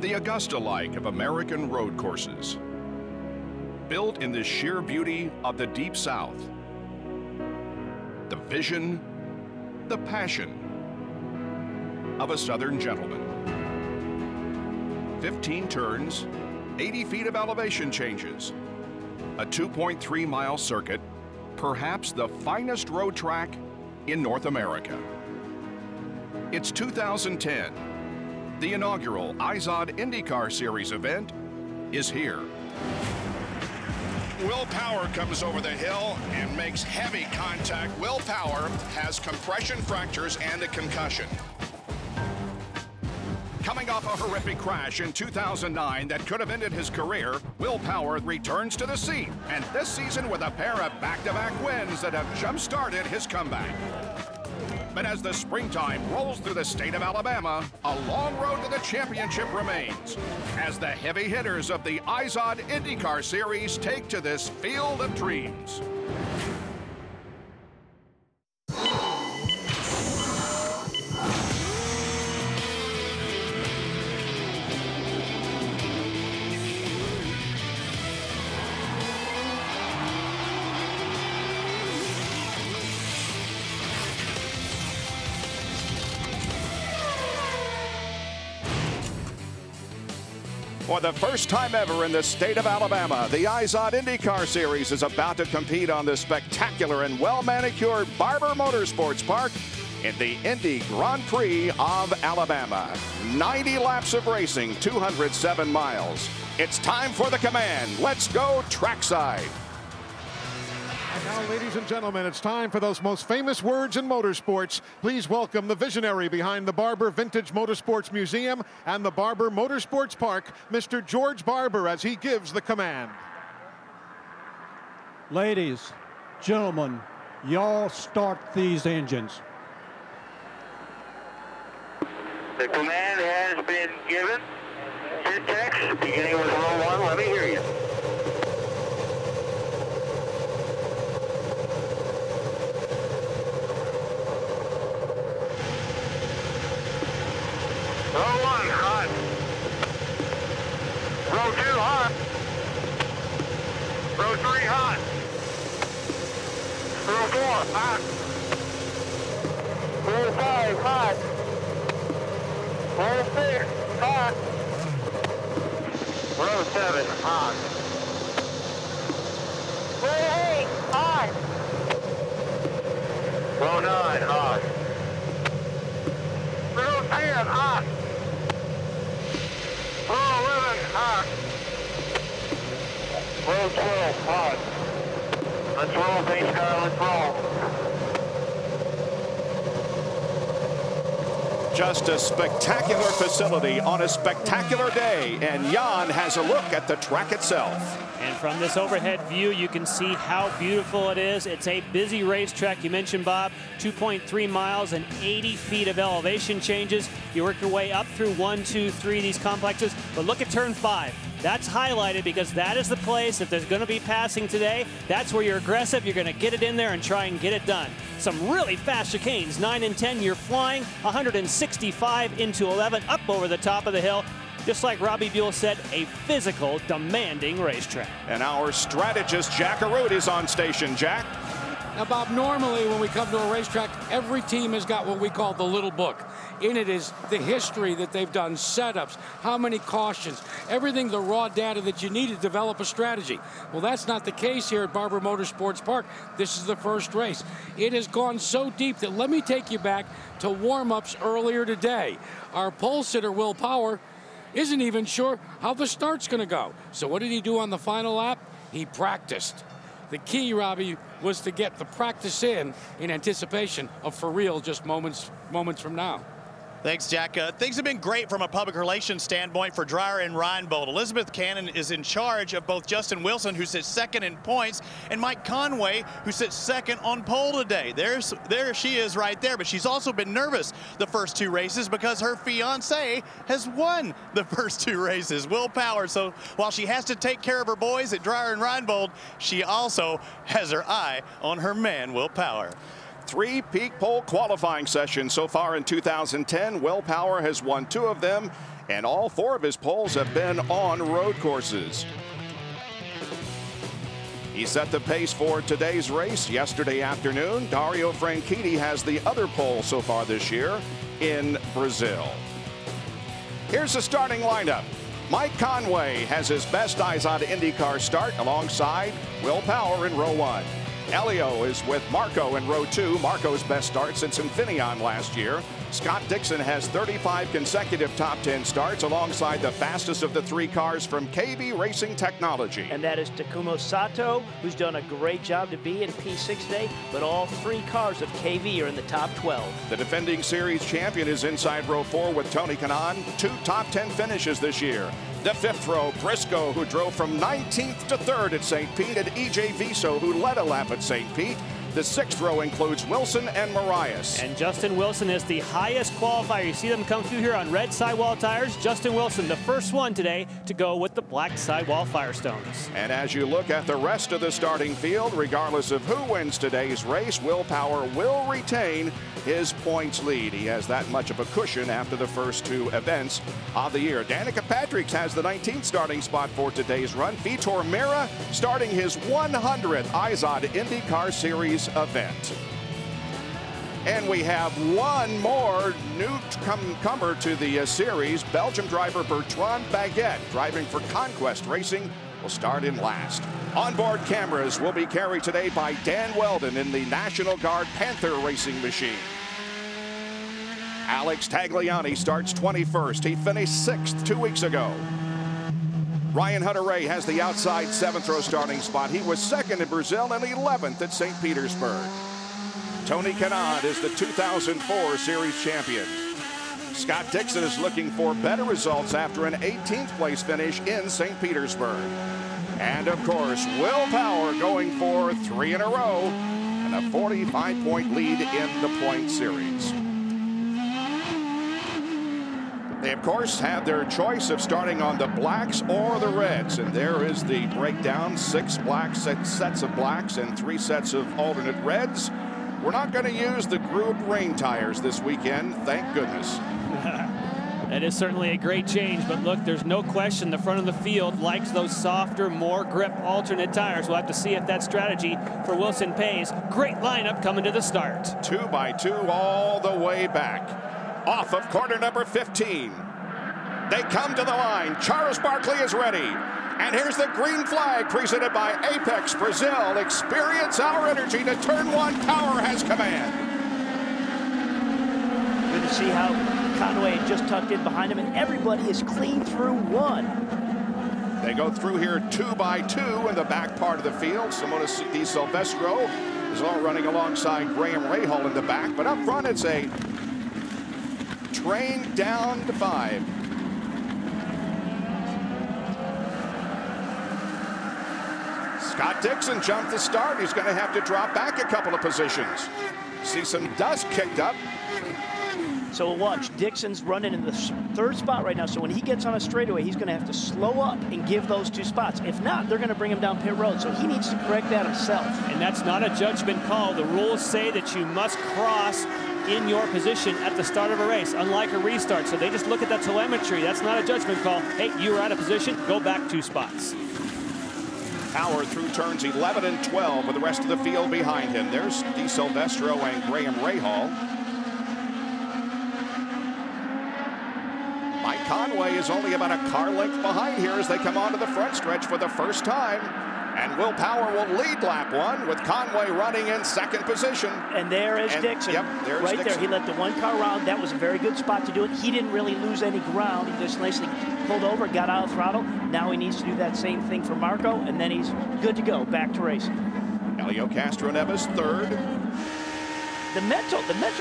The Augusta-like of American road courses. Built in the sheer beauty of the Deep South. The vision, the passion of a Southern gentleman. 15 turns, 80 feet of elevation changes, a 2.3-mile circuit, perhaps the finest road track in North America. It's 2010. The inaugural IZOD IndyCar Series event is here. Will Power comes over the hill and makes heavy contact. Will Power has compression fractures and a concussion. Coming off a horrific crash in 2009 that could have ended his career, Will Power returns to the scene, and this season with a pair of back-to-back wins that have jump-started his comeback. But as the springtime rolls through the state of Alabama, a long road to the championship remains as the heavy hitters of the IZOD IndyCar Series take to this field of dreams. For the first time ever in the state of Alabama, the IZOD IndyCar Series is about to compete on the spectacular and well-manicured Barber Motorsports Park in the Indy Grand Prix of Alabama. 90 laps of racing, 207 miles. It's time for the command. Let's go trackside. And now, ladies and gentlemen, it's time for those most famous words in motorsports. Please welcome the visionary behind the Barber Vintage Motorsports Museum and the Barber Motorsports Park, Mr. George Barber, as he gives the command. Ladies, gentlemen, y'all start these engines. The command has been given. Syntax, beginning with row 1, let me hear you. Row 1, hot. Row 2, hot. Row 3, hot. Row 4, hot. Row 5, hot. Row 6, hot. Row 7, hot. Row 8, hot. Row 9, hot. Row 10, hot. Row 11, hot. Row 12, hot. Let's roll, base car, let's roll. Just a spectacular facility on a spectacular day, and Jan has a look at the track itself. And from this overhead view, you can see how beautiful it is. It's a busy racetrack. You mentioned, Bob, 2.3 miles and 80 feet of elevation changes. You work your way up through 1, 2, 3, these complexes. But look at turn 5. That's highlighted because that is the place, if there's going to be passing today, that's where you're aggressive. You're going to get it in there and try and get it done. Some really fast chicanes, 9 and 10. You're flying 165 into 11, up over the top of the hill. Just like Robbie Buell said, a physical, demanding racetrack. And our strategist, Jack Arute, is on station. Jack? Now, Bob, normally when we come to a racetrack, every team has got what we call the little book. In it is the history that they've done, setups, how many cautions, everything, the raw data that you need to develop a strategy. Well, that's not the case here at Barber Motorsports Park. This is the first race. It has gone so deep that let me take you back to warm-ups earlier today. Our pole sitter, Will Power, isn't even sure how the start's going to go. So what did he do on the final lap? He practiced. The key, Robbie, was to get the practice in anticipation of for real just moments from now. Thanks, Jack. Things have been great from a public relations standpoint for Dreyer and Reinbold. Elizabeth Cannon is in charge of both Justin Wilson, who sits second in points, and Mike Conway, who sits second on pole today. There she is right there, but she's also been nervous the first 2 races because her fiance has won the first 2 races, Will Power. So while she has to take care of her boys at Dreyer and Reinbold, she also has her eye on her man, Will Power. 3 peak pole qualifying sessions so far in 2010. Will Power has won 2 of them And all 4 of his poles have been on road courses. He set the pace for today's race yesterday afternoon. Dario Franchitti has the other pole so far this year in Brazil. Here's the starting lineup. Mike Conway has his best IZOD IndyCar start alongside Will Power in row 1. Elio is with Marco in row 2. Marco's best start since Infineon last year. Scott Dixon has 35 consecutive top 10 starts alongside the fastest of the 3 cars from KB Racing Technology. And that is Takuma Sato, who's done a great job to be in P6 today, but all 3 cars of KV are in the top 12. The defending series champion is inside row 4 with Tony Kanaan. 2 top 10 finishes this year. The 5th row, Briscoe, who drove from 19th to 3rd at St. Pete, and EJ Viso, who led a lap at St. Pete. The 6th row includes Wilson and Marias. And Justin Wilson is the highest qualifier. You see them come through here on red sidewall tires. Justin Wilson, the first one today to go with the black sidewall Firestones. And as you look at the rest of the starting field, regardless of who wins today's race, Will Power will retain his points lead. He has that much of a cushion after the first 2 events of the year. Danica Patrick has the 19th starting spot for today's run. Vitor Meira starting his 100th IZOD IndyCar Series event. And we have one more newcomer to the series. Belgium driver Bertrand Baguette, driving for Conquest Racing, will start in last. Onboard cameras will be carried today by Dan Weldon in the National Guard Panther racing machine. Alex Tagliani starts 21st. He finished 6th 2 weeks ago. Ryan Hunter-Reay has the outside 7th row starting spot. He was 2nd in Brazil and 11th at St. Petersburg. Tony Kanaan is the 2004 series champion. Scott Dixon is looking for better results after an 18th place finish in St. Petersburg. And of course, Will Power going for 3 in a row and a 45-point lead in the point series. They, of course, have their choice of starting on the blacks or the reds. And there is the breakdown. 6 black sets of blacks and 3 sets of alternate reds. We're not going to use the Group rain tires this weekend, thank goodness. That is certainly a great change, but look, there's no question the front of the field likes those softer, more grip alternate tires. We'll have to see if that strategy for Wilson pays. Great lineup coming to the start. 2 by 2 all the way back. Off of corner number 15. They come to the line. Charles Barkley is ready. And here's the green flag presented by Apex Brazil. Experience our energy to turn 1. Power has command. Good to see how Conway just tucked in behind him, and everybody is clean through 1. They go through here 2 by 2 in the back part of the field. Simona De Silvestro is all running alongside Graham Rahal in the back. But up front, it's a train down to 5. Scott Dixon jumped the start. He's going to have to drop back a couple of positions. See some dust kicked up. So we'll watch. Dixon's running in the 3rd spot right now. So when he gets on a straightaway, he's going to have to slow up and give those 2 spots. If not, they're going to bring him down pit road. So he needs to correct that himself. And that's not a judgment call. The rules say that you must cross in your position at the start of a race, unlike a restart. So they just look at that telemetry. That's not a judgment call. Hey, you were out of position. Go back 2 spots. Power through turns 11 and 12 with the rest of the field behind him. There's De Silvestro and Graham Rahal. Mike Conway is only about a car length behind here as they come onto the front stretch for the first time. And Will Power will lead lap 1 with Conway running in 2nd position. And there is Dixon. Yep, there's right Dixon. There. He let the 1 car round. That was a very good spot to do it. He didn't really lose any ground. He just nicely pulled over, got out of throttle. Now he needs to do that same thing for Marco, and then he's good to go, back to racing. Elio Castroneves 3rd. The mental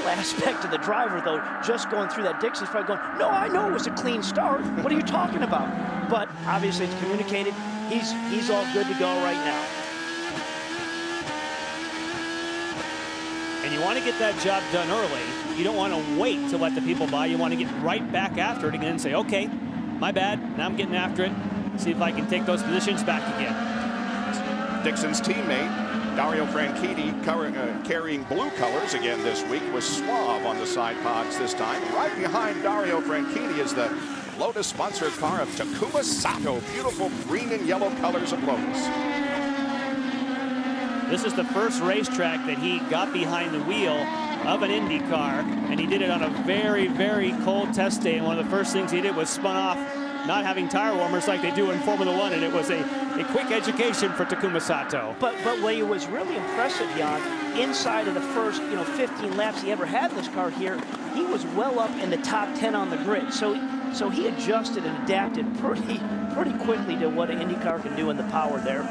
aspect of the driver, though, just going through that Dixon's probably going, no, I know it was a clean start. What are you talking about? But obviously it's communicated. He's all good to go right now. And you want to get that job done early. You don't want to wait to let the people by. You want to get right back after it again and say, okay, my bad. Now I'm getting after it. See if I can take those positions back again. Dixon's teammate, Dario Franchitti, carrying blue colors again this week, was Suave on the side pods this time. Right behind Dario Franchitti is the Lotus sponsored car of Takuma Sato. Beautiful green and yellow colors of Lotus. This is the first racetrack that he got behind the wheel of an Indy car, and he did it on a very, very cold test day. And one of the first things he did was spun off, not having tire warmers like they do in Formula One, and it was a quick education for Takuma Sato. But what was really impressive, Jan, inside of the first 15 laps he ever had this car here, he was well up in the top 10 on the grid. So he adjusted and adapted pretty quickly to what an Indy car can do in the power there.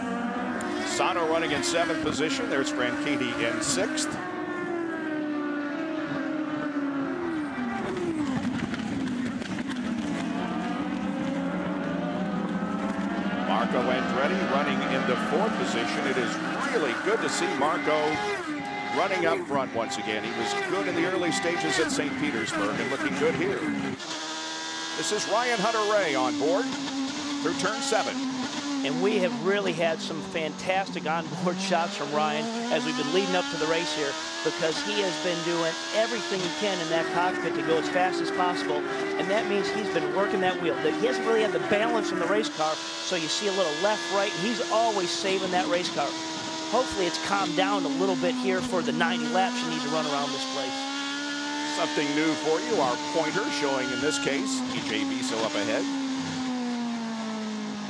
Sato running in 7th position. There's Franchitti in 6th. Marco Andretti running in the 4th position. It is really good to see Marco running up front once again. He was good in the early stages at St. Petersburg and looking good here. This is Ryan Hunter-Reay on board through turn 7. And we have really had some fantastic onboard shots from Ryan as we've been leading up to the race here, because he has been doing everything he can in that cockpit to go as fast as possible. And that means he's been working that wheel. He hasn't really had the balance in the race car, so you see a little left, right, and he's always saving that race car. Hopefully it's calmed down a little bit here for the 90 laps you need to run around this place. Something new for you, our pointer showing in this case, EJ Viso up ahead.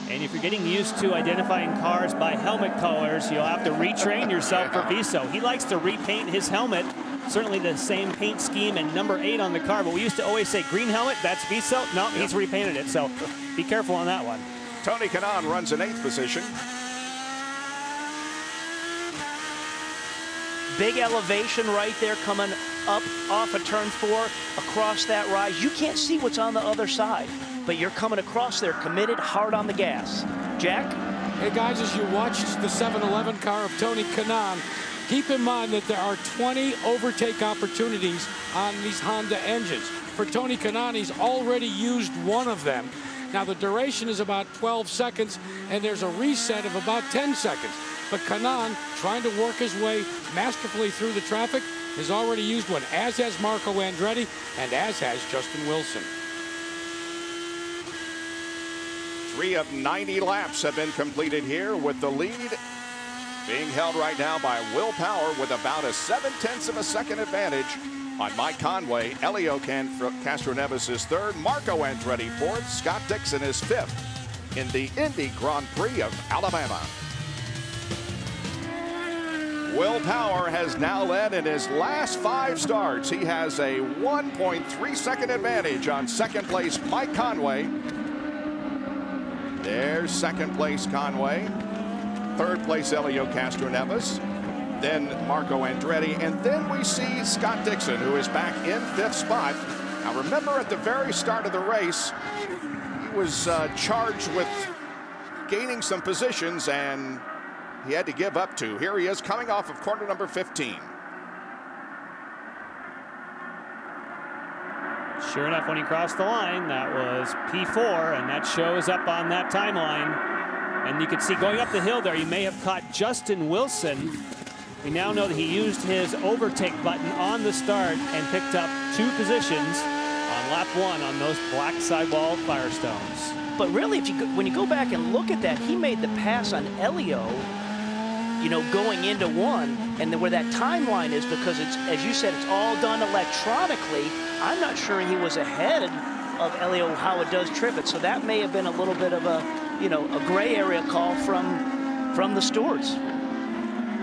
And if you're getting used to identifying cars by helmet colors, you'll have to retrain yourself for Viso. He likes to repaint his helmet, certainly the same paint scheme and number 8 on the car, but we used to always say green helmet, that's Viso. No, he's repainted it, so be careful on that one. Tony Kanaan runs in 8th position. Big elevation right there coming up off of turn 4 across that rise. You can't see what's on the other side, but you're coming across there committed, hard on the gas. Jack? Hey guys, as you watch the 7-Eleven car of Tony Kanaan, keep in mind that there are 20 overtake opportunities on these Honda engines. For Tony Kanaan, he's already used one of them. Now the duration is about 12 seconds, and there's a reset of about 10 seconds. But Kanaan, trying to work his way masterfully through the traffic, has already used one, as has Marco Andretti, and as has Justin Wilson. 3 of 90 laps have been completed here, with the lead being held right now by Will Power with about a 0.7 of a second advantage on Mike Conway. Elio Castroneves is 3rd, Marco Andretti 4th, Scott Dixon is 5th in the Indy Grand Prix of Alabama. Will Power has now led in his last 5 starts. He has a 1.3 second advantage on 2nd place Mike Conway. There's 2nd place Conway. 3rd place Elio Castroneves. Then Marco Andretti. And then we see Scott Dixon, who is back in 5th spot. Now remember, at the very start of the race, he was charged with gaining some positions, and he had to give up 2. Here he is coming off of corner number 15. Sure enough, when he crossed the line, that was P4, and that shows up on that timeline. And you can see going up the hill there, you may have caught Justin Wilson. We now know that he used his overtake button on the start and picked up 2 positions on lap 1 on those black sidewall Firestones. But really, when you go back and look at that, he made the pass on Elio, going into 1, and then where that timeline is, because it's, as you said, it's all done electronically. I'm not sure he was ahead of Elio how it does trip it, so that may have been a little bit of a gray area call from the stewards.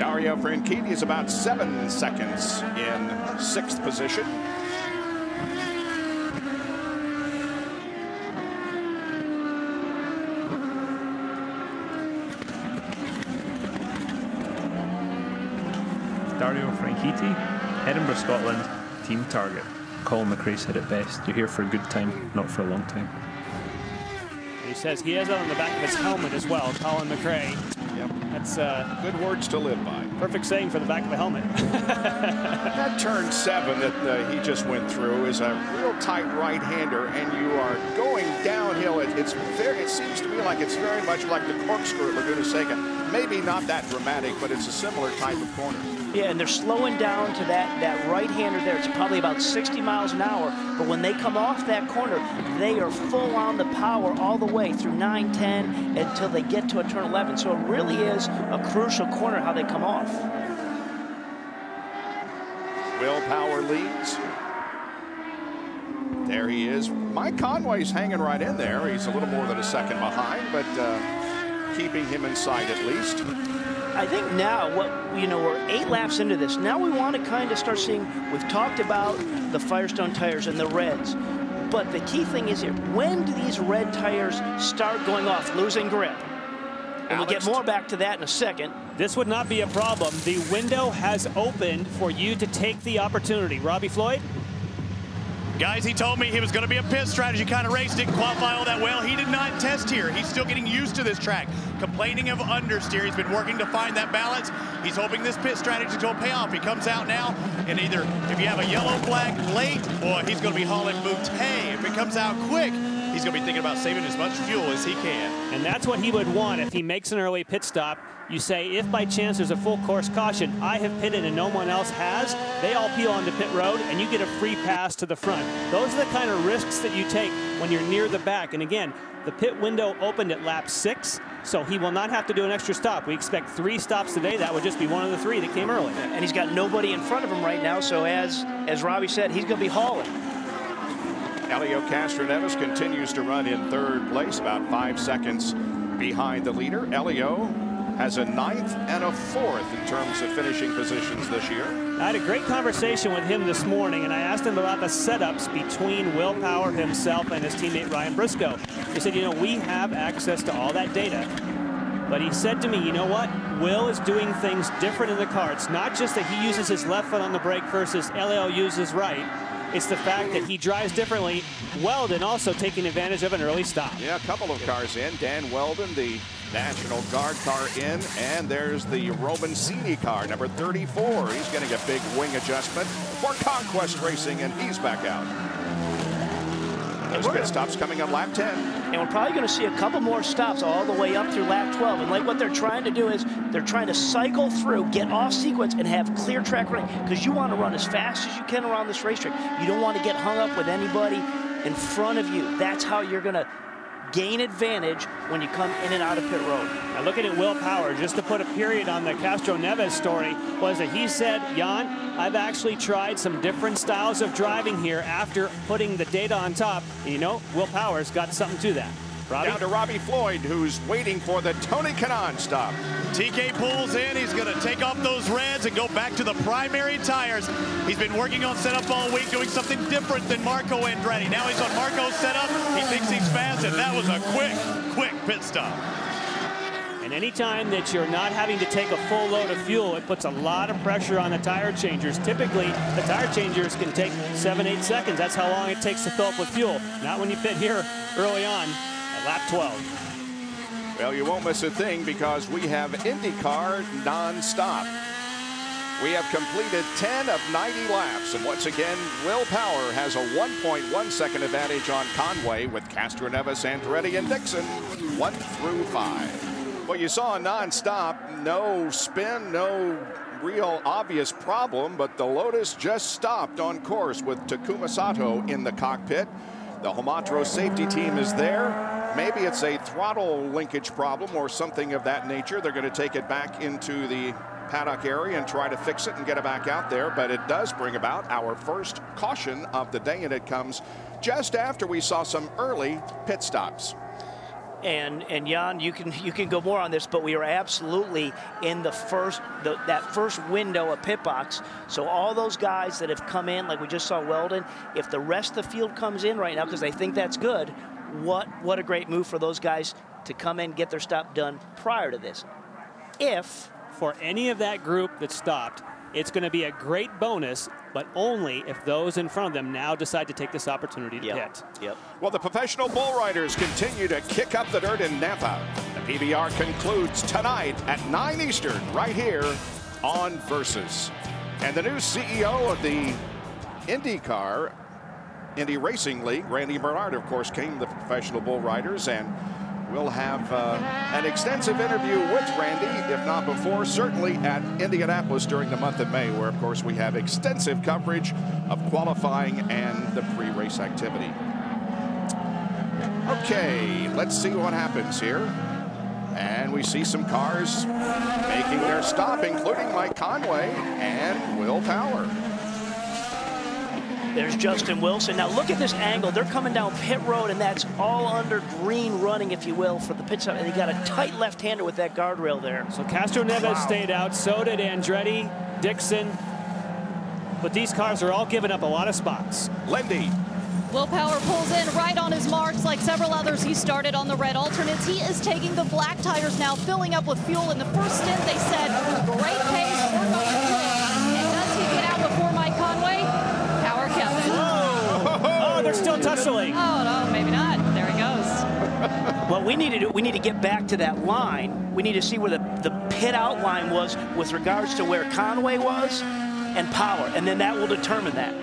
Dario Franchitti is about 7 seconds in 6th position. Dario Franchitti, Edinburgh, Scotland, team target. Colin McRae said it best. You're here for a good time, not for a long time. He says he has that on the back of his helmet as well, Colin McRae. Yep. That's good words to live by. Perfect saying for the back of a helmet. That turn 7 that he just went through is a real tight right-hander, and you are going downhill. It seems to me like it's very much like the corkscrew at Laguna Seca. Maybe not that dramatic, but it's a similar type of corner. Yeah, and they're slowing down to that right-hander there. It's probably about 60 miles an hour, but when they come off that corner, they are full on the power all the way through 9, 10 until they get to a turn 11. So it really is a crucial corner how they come off. Will Power leads. There he is. Mike Conway's hanging right in there. He's a little more than a second behind, but keeping him in sight at least. I think now, we're 8 laps into this. Now we want to kind of start seeing, we've talked about the Firestone tires and the reds, but the key thing is here, when do these red tires start going off, losing grip? And we'll get more back to that in a second. This would not be a problem. The window has opened for you to take the opportunity. Robbie Floyd? Guys, he told me he was going to be a pit strategy kind of race. Didn't qualify all that well. He did not test here. He's still getting used to this track. Complaining of understeer. He's been working to find that balance. He's hoping this pit strategy will pay off. He comes out now, and either if you have a yellow flag late, boy, he's going to be hauling bouteille. If he comes out quick, he's going to be thinking about saving as much fuel as he can. And that's what he would want if he makes an early pit stop. You say, if by chance there's a full course caution, I have pitted and no one else has, they all peel onto pit road and you get a free pass to the front. Those are the kind of risks that you take when you're near the back. And again, the pit window opened at lap 6, so he will not have to do an extra stop. We expect 3 stops today. That would just be one of the 3 that came early. And he's got nobody in front of him right now, so as Robbie said, he's going to be hauling. Helio Castroneves continues to run in 3rd place, about 5 seconds behind the leader. Helio has a 9th and a 4th in terms of finishing positions this year. I had a great conversation with him this morning, and I asked him about the setups between Will Power himself and his teammate Ryan Briscoe. He said, we have access to all that data. But he said to me, you know what? Will is doing things different in the car. It's not just that he uses his left foot on the brake versus Helio uses right. It's the fact that he drives differently. Weldon also taking advantage of an early stop. Yeah, a couple of cars in. Dan Weldon, the National Guard car in, and there's the Roman Cini car, number 34. He's getting a big wing adjustment for Conquest Racing, and he's back out. Those pit stops coming on lap 10. And we're probably going to see a couple more stops all the way up through lap 12. And like what they're trying to do is they're trying to cycle through, get off sequence, and have clear track running. Because you want to run as fast as you can around this racetrack. You don't want to get hung up with anybody in front of you. That's how you're going to gain advantage when you come in and out of pit road. Now looking at Will Power, just to put a period on the Castroneves story, was that he said, Jan, I've actually tried some different styles of driving here after putting the data on top. And Will Power's got something to that. Robbie? Down to Robbie Floyd, who's waiting for the Tony Kanaan stop. TK pulls in. He's going to take off those reds and go back to the primary tires. He's been working on setup all week, doing something different than Marco Andretti. Now he's on Marco's setup. He thinks he's fast, and that was a quick pit stop. And anytime that you're not having to take a full load of fuel, it puts a lot of pressure on the tire changers. Typically, the tire changers can take 7-8 seconds. That's how long it takes to fill up with fuel. Not when you pit here early on at lap 12. Well, you won't miss a thing because we have IndyCar non-stop. We have completed 10 of 90 laps, and once again, Will Power has a 1.1 second advantage on Conway with Castroneves, Andretti, and Dixon 1 through 5. Well, you saw a non-stop, no spin, no real obvious problem, but the Lotus just stopped on course with Takuma Sato in the cockpit. The Homatro safety team is there. Maybe it's a throttle linkage problem or something of that nature. They're going to take it back into the paddock area and try to fix it and get it back out there. But it does bring about our first caution of the day, and it comes just after we saw some early pit stops. And Jan, you can go more on this, but we are absolutely in that first window of pit box. So all those guys that have come in, like we just saw Weldon, if the rest of the field comes in right now because they think that's good, what a great move for those guys to come in, get their stop done prior to this. If for any of that group that stopped, it's going to be a great bonus, but only if those in front of them now decide to take this opportunity to pit. Well, the professional bull riders continue to kick up the dirt in Napa. The PBR concludes tonight at 9 Eastern right here on Versus. And the new CEO of the Indy Racing League, Randy Bernard, of course, came to the professional bull riders, and We'll have an extensive interview with Randy, if not before, certainly at Indianapolis during the month of May, where, of course, we have extensive coverage of qualifying and the pre-race activity. Okay, let's see what happens here. And we see some cars making their stop, including Mike Conway and Will Power. There's Justin Wilson. Now look at this angle. They're coming down pit road, and that's all under green running, if you will, for the pit stop. And they got a tight left-hander with that guardrail there. So Castro Neves stayed out. So did Andretti, Dixon. But these cars are all giving up a lot of spots. Lindy. Will Power pulls in right on his marks like several others. He started on the red alternates. He is taking the black tires now, filling up with fuel. In the first stint, they said, great pace, we're going to push. And does he get out before Mike Conway? Power kept it. Oh, they're still tussling. Oh, no, maybe not. There he goes. What we need to get back to that line. We need to see where the pit out line was with regards to where Conway was and Power, and then that will determine that.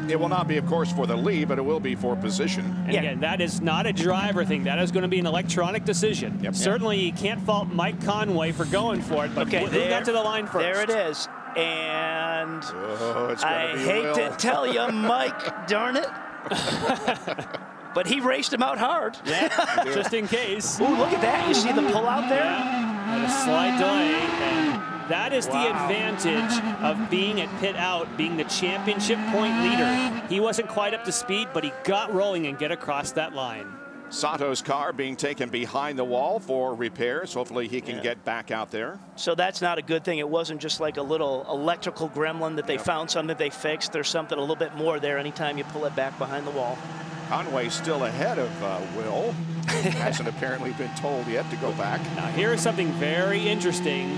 It will not be, of course, for the lead, but it will be for position. And again, that is not a driver thing. That is going to be an electronic decision. Yep. Certainly, you can't fault Mike Conway for going for it, but okay, who got to the line first? There it is. And I hate to tell you, Mike, darn it. But he raced him out hard. Yeah, just in case. Ooh, look at that. You see the pull out there? Yeah, and a slight delay. And that is the advantage of being at pit out, being the championship point leader. He wasn't quite up to speed, but he got rolling and get across that line. Sato's car being taken behind the wall for repairs. Hopefully he can get back out there. So that's not a good thing. It wasn't just like a little electrical gremlin that they found something they fixed. There's something a little bit more there anytime you pull it back behind the wall. Conway's still ahead of Will. Hasn't apparently been told yet to go back. Now here's something very interesting.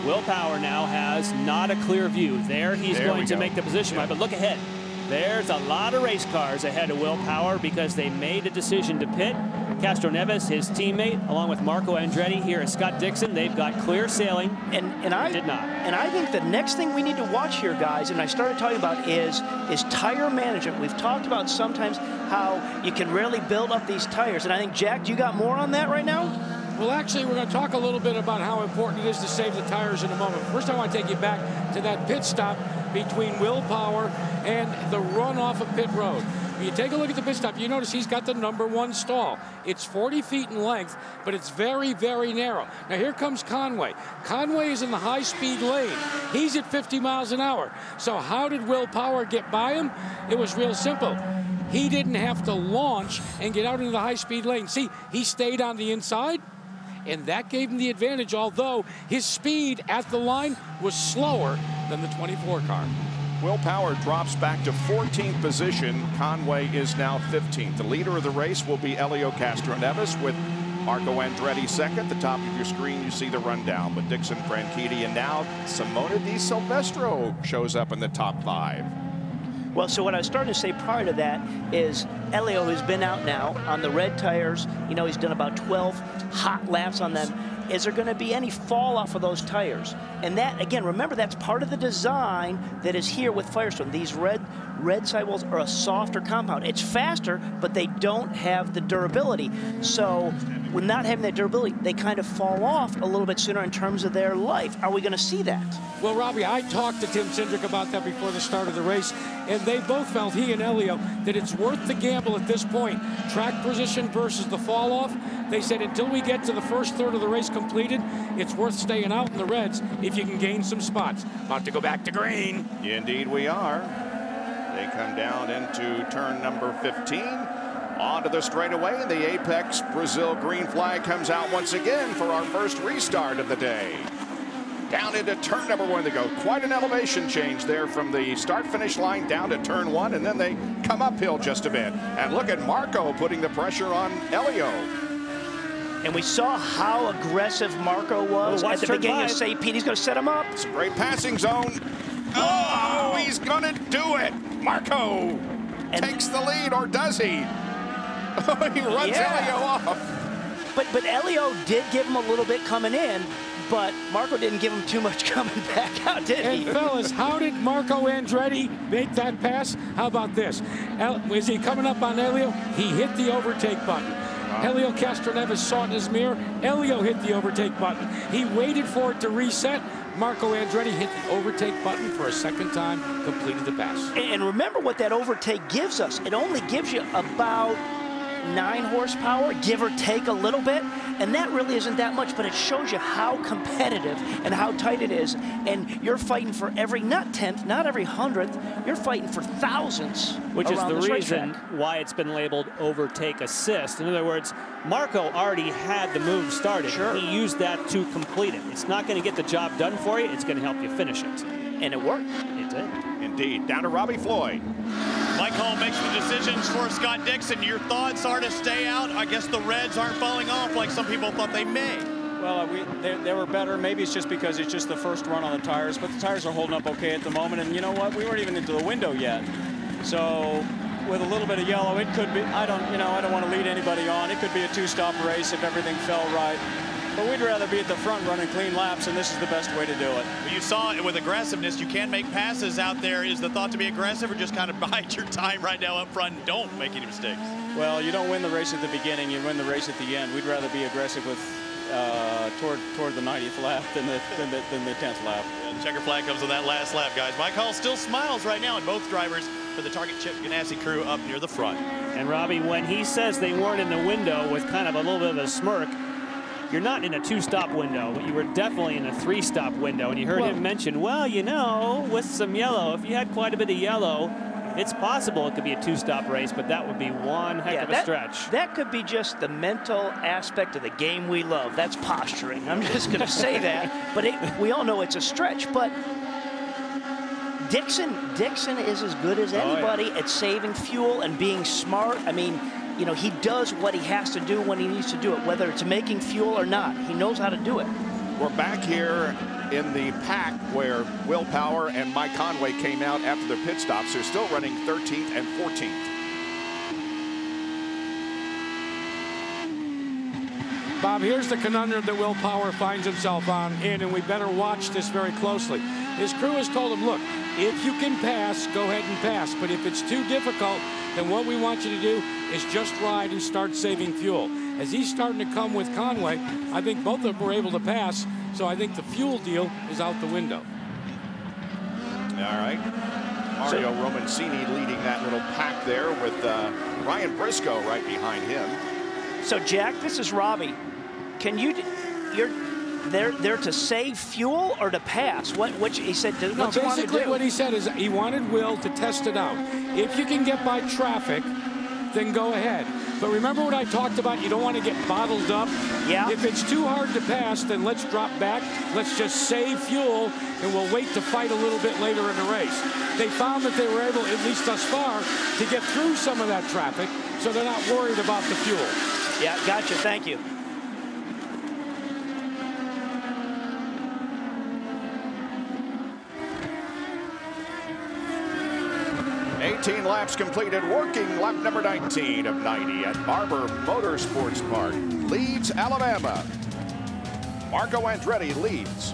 Will Power now has not a clear view. There he's going to make the position right, but look ahead. There's a lot of race cars ahead of Will Power because they made a decision to pit. Castro Neves, his teammate, along with Marco Andretti here at Scott Dixon, they've got clear sailing. And I did not. And I think the next thing we need to watch here, guys, and I started talking about is tire management. We've talked about sometimes how you can rarely build up these tires, and I think, Jack, you got more on that right now? Well, actually, we're going to talk a little bit about how important it is to save the tires in a moment. First, I want to take you back to that pit stop between Will Power and the run off of pit road. When you take a look at the pit stop, you notice he's got the #1 stall. It's 40 feet in length, but it's very, very narrow. Now, here comes Conway. Conway is in the high-speed lane. He's at 50 miles an hour. So how did Will Power get by him? It was real simple. He didn't have to launch and get out into the high-speed lane. See, he stayed on the inside, and that gave him the advantage, although his speed at the line was slower than the 24 car. Will Power drops back to 14th position. Conway is now 15th. The leader of the race will be Helio Castroneves with Marco Andretti second. At the top of your screen, you see the rundown. But Dixon, Franchitti, and now Simona De Silvestro shows up in the top 5. Well, so what I was starting to say prior to that is Helio has been out now on the red tires. You know, he's done about 12 hot laps on them. Is there going to be any fall off of those tires? And that, again, remember, that's part of the design that is here with Firestone. These red sidewalls are a softer compound. It's faster, but they don't have the durability. So with not having that durability, they kind of fall off a little bit sooner in terms of their life. Are we going to see that? Well, Robbie, I talked to Tim Cindric about that before the start of the race, and they both felt, he and Helio, that it's worth the gamble at this point. Track position versus the fall off. They said until we get to the first third of the race completed, it's worth staying out in the reds if you can gain some spots. About to go back to green. Indeed we are. They come down into turn number 15. Onto the straightaway, and the Apex Brazil green flag comes out once again for our first restart of the day. Down into turn number 1 they go. Quite an elevation change there from the start-finish line down to turn 1, and then they come uphill just a bit. And look at Marco putting the pressure on Helio. And we saw how aggressive Marco was at the beginning of St. Pete. He's going to set him up. It's a great passing zone. Oh, he's going to do it. Marco takes the lead, or does he? He runs Helio off. But Helio did give him a little bit coming in, but Marco didn't give him too much coming back out, did he? And fellas, how did Marco Andretti make that pass? How about this? Is he coming up on Helio? He hit the overtake button. Helio Castroneves saw it in his mirror. Helio hit the overtake button. He waited for it to reset. Marco Andretti hit the overtake button for a second time, completed the pass. And remember what that overtake gives us. It only gives you about 9 horsepower, give or take a little bit, and that really isn't that much, but it shows you how competitive and how tight it is, and you're fighting for every, not 10th, not every 100th, you're fighting for thousands. Which is the reason why it's been labeled overtake assist. In other words, Marco already had the move started. Sure. He used that to complete it. It's not going to get the job done for you, it's going to help you finish it. And it worked. It did. Indeed. Down to Robbie Floyd. Mike Hall makes the decisions for Scott Dixon. Your thoughts are to stay out. I guess the Reds aren't falling off like some people thought they may. Well, they were better. Maybe it's just because it's just the first run on the tires, but the tires are holding up okay at the moment. And you know what? We weren't even into the window yet. So with a little bit of yellow, it could be, I don't want to lead anybody on. It could be a 2-stop race if everything fell right. But we'd rather be at the front running clean laps, and this is the best way to do it. Well, you saw it with aggressiveness. You can make passes out there. Is the thought to be aggressive or just kind of bide your time right now up front and don't make any mistakes? Well, you don't win the race at the beginning. You win the race at the end. We'd rather be aggressive with toward the 90th lap than the 10th lap. Yeah, the checker flag comes on that last lap, guys. Mike Hall still smiles right now, and both drivers for the Target Chip Ganassi crew up near the front. And Robbie, when he says they weren't in the window with kind of a little bit of a smirk, you're not in a 2-stop window, but you were definitely in a 3-stop window. And you heard him mention, well, you know, with some yellow, if you had quite a bit of yellow, it's possible it could be a 2-stop race, but that would be one heck of a stretch. That could be just the mental aspect of the game we love. That's posturing. I'm just going to say that. But we all know it's a stretch. But Dixon is as good as anybody at saving fuel and being smart. I mean, you know, he does what he has to do when he needs to do it, whether it's making fuel or not. He knows how to do it. We're back here in the pack where Will Power and Mike Conway came out after their pit stops. They're still running 13th and 14th. Bob, here's the conundrum that Will Power finds himself in, and we better watch this very closely. His crew has told him, look, if you can pass, go ahead and pass. But if it's too difficult, then what we want you to do is just ride and start saving fuel. As he's starting to come with Conway, I think both of them were able to pass, so I think the fuel deal is out the window. All right. Mario Romancini leading that little pack there with Ryan Briscoe right behind him. So, Jack, this is Robbie. Can you're there to save fuel or to pass? Which he said, what's he want to do? Basically what he said is he wanted Will to test it out. If you can get by traffic, then go ahead. But remember what I talked about? You don't want to get bottled up. Yeah. If it's too hard to pass, then let's drop back. Let's just save fuel, and we'll wait to fight a little bit later in the race. They found that they were able, at least thus far, to get through some of that traffic, so they're not worried about the fuel. Yeah, gotcha. Thank you. 18 laps completed, working lap number 19 of 90 at Barber Motorsports Park. Leeds, Alabama. Marco Andretti leads.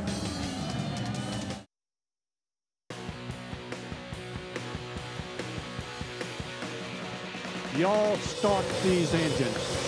Y'all start these engines.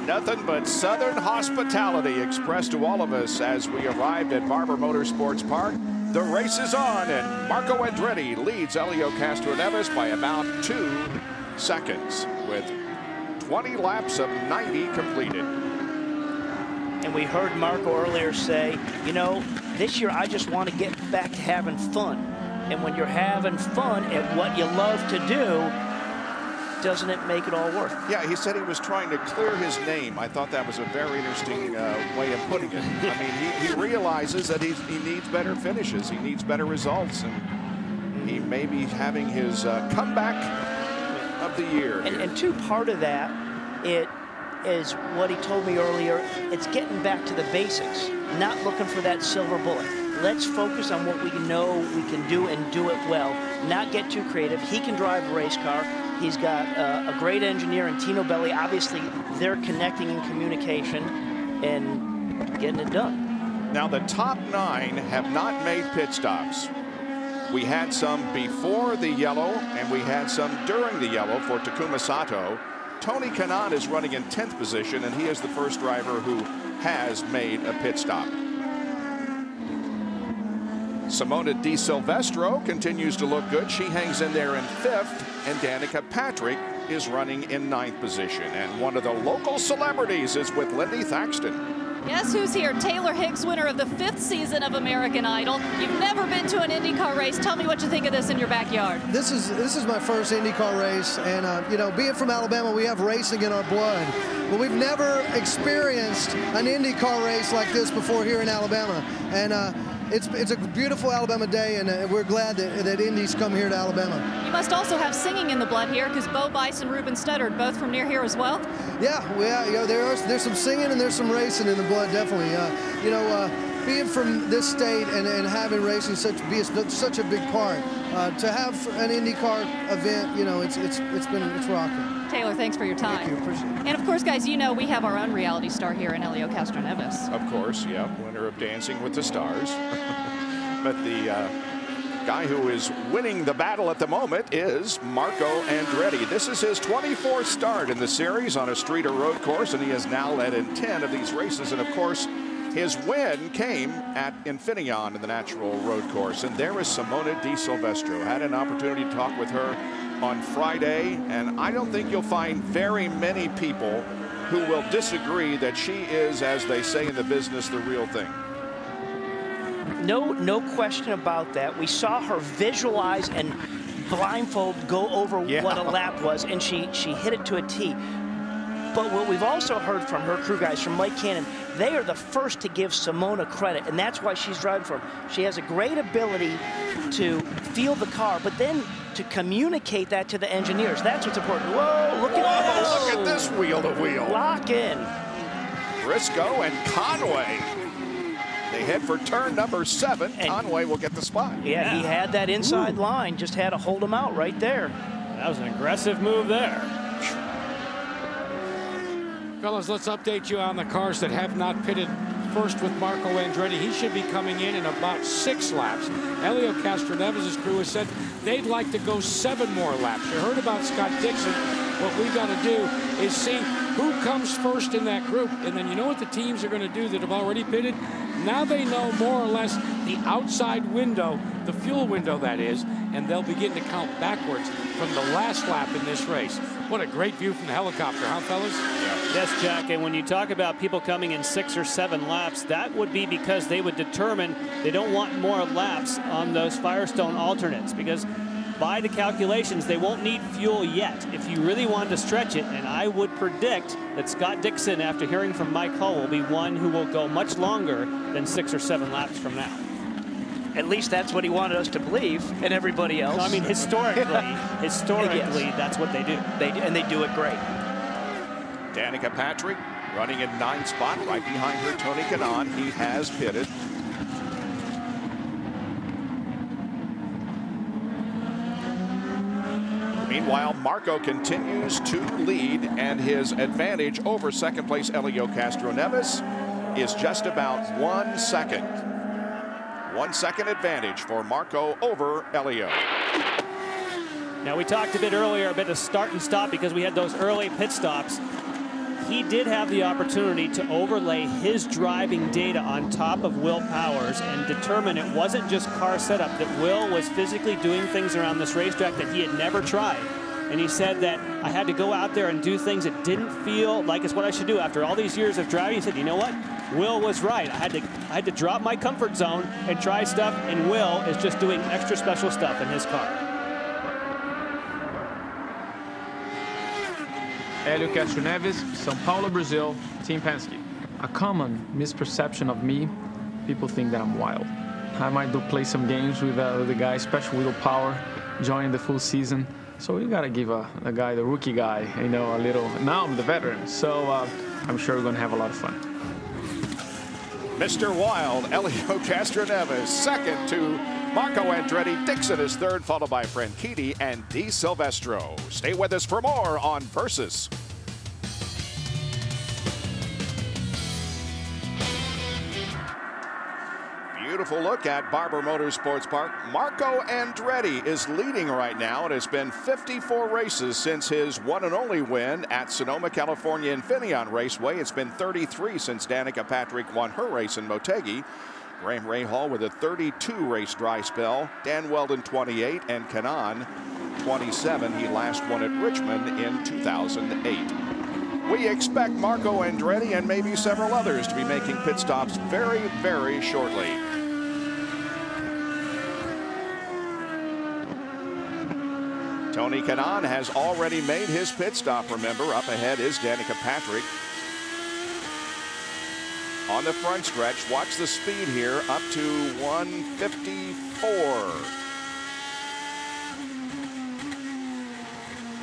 Nothing but Southern hospitality expressed to all of us as we arrived at Barber Motorsports Park. The race is on, and Marco Andretti leads Helio Castroneves by about 2 seconds with 20 laps of 90 completed. And we heard Marco earlier say, you know, this year I just want to get back to having fun. And when you're having fun at what you love to do, doesn't it make it all work? Yeah, he said he was trying to clear his name. I thought that was a very interesting way of putting it. I mean, he realizes that he needs better finishes. He needs better results. And he may be having his comeback of the year. And two, part of that, it is what he told me earlier. It's getting back to the basics, not looking for that silver bullet. let's focus on what we know we can do and do it well, not get too creative. He can drive a race car. He's got a great engineer in Tino Belli. Obviously, they're connecting in communication and getting it done. Now, the top 9 have not made pit stops. We had some before the yellow, and we had some during the yellow for Takuma Sato. Tony Kanaan is running in 10th position, and he is the first driver who has made a pit stop. Simona De Silvestro continues to look good. She hangs in there in 5th, and Danica Patrick is running in 9th position. And one of the local celebrities is with Lindy Thaxton. Guess who's here? Taylor Hicks, winner of the 5th season of American Idol. You've never been to an IndyCar race. Tell me what you think of this in your backyard. This is my first IndyCar race, and you know, being from Alabama, we have racing in our blood, but we've never experienced an IndyCar race like this before here in Alabama. And it's a beautiful Alabama day, and we're glad that Indy's come here to Alabama. You must also have singing in the blood here, because Bo Bice and Ruben Studdard, both from near here as well. Yeah, you know, there's some singing and there's some racing in the blood, definitely. You know, being from this state and having racing such a big part, to have an IndyCar event, you know, it's rocking. Taylor, thanks for your time. Thank you, appreciate it. And of course, guys, you know we have our own reality star here in Helio Castroneves. Of course, yeah, winner of Dancing with the Stars. But the guy who is winning the battle at the moment is Marco Andretti. This is his 24th start in the series on a street or road course, and he has now led in 10 of these races. And of course, his win came at Infineon in the natural road course. And there is Simona De Silvestro. Had an opportunity to talk with her on Friday, and I don't think you'll find very many people who will disagree that she is, as they say in the business, the real thing. No question about that. We saw her visualize and blindfold go over what a lap was, and she hit it to a T. But what we've also heard from her crew guys, from Mike Cannon, they are the first to give Simona credit, and that's why she's driving for him. She has a great ability to feel the car, but then to communicate that to the engineers. That's what's important. Whoa, look at this. Look at this wheel-to-wheel. Lock in. Briscoe and Conway. They head for turn number 7. And Conway will get the spot. Yeah, he had that inside line, just had to hold him out right there. That was an aggressive move there. Fellas, let's update you on the cars that have not pitted. First with Marco Andretti. He should be coming in about 6 laps. Helio Castroneves' crew has said they'd like to go 7 more laps. You heard about Scott Dixon. What we got to do is see who comes first in that group. And then you know what the teams are going to do that have already pitted? Now they know more or less the outside window, the fuel window that is, and they'll begin to count backwards from the last lap in this race. What a great view from the helicopter, huh, fellas? Yes, Jack, and when you talk about people coming in 6 or 7 laps, that would be because they would determine they don't want more laps on those Firestone alternates, because by the calculations, they won't need fuel yet if you really wanted to stretch it. And I would predict that Scott Dixon, after hearing from Mike Hull, will be one who will go much longer than 6 or 7 laps from now. At least that's what he wanted us to believe, and everybody else. I mean, historically, that's what they do. And they do it great. Danica Patrick running in 9th spot, right behind her, Tony Kanaan. He has pitted. Meanwhile, Marco continues to lead, and his advantage over second place Helio Castroneves is just about 1 second. 1 second advantage for Marco over Helio. Now, we talked a bit earlier about the start and stop because we had those early pit stops. He did have the opportunity to overlay his driving data on top of Will Powers and determine it wasn't just car setup, that Will was physically doing things around this racetrack that he had never tried. And he said that I had to go out there and do things that didn't feel like it's what I should do. After all these years of driving, he said, you know what? Will was right. I had to drop my comfort zone and try stuff, and Will is just doing extra special stuff in his car. Helio Castroneves, São Paulo, Brazil, Team Penske. A common misperception of me, people think that I'm wild. I might play some games with the guy, especially Will Power, joining the full season. So you gotta give the guy, the rookie guy, you know, a little. Now I'm the veteran, so I'm sure we're gonna have a lot of fun. Mr. Wild, Elio Castroneves, second to Marco Andretti. Dixon is third, followed by Franchitti and De Silvestro. Stay with us for more on Versus. Beautiful look at Barber Motorsports Park. Marco Andretti is leading right now. It has been 54 races since his one and only win at Sonoma, California Infineon Raceway. It's been 33 since Danica Patrick won her race in Motegi. Graham Rahal with a 32 race dry spell. Dan Weldon 28 and Kanaan 27. He last won at Richmond in 2008. We expect Marco Andretti and maybe several others to be making pit stops very, very shortly. Tony Kanaan has already made his pit stop, remember. Up ahead is Danica Patrick. On the front stretch, watch the speed here, up to 154.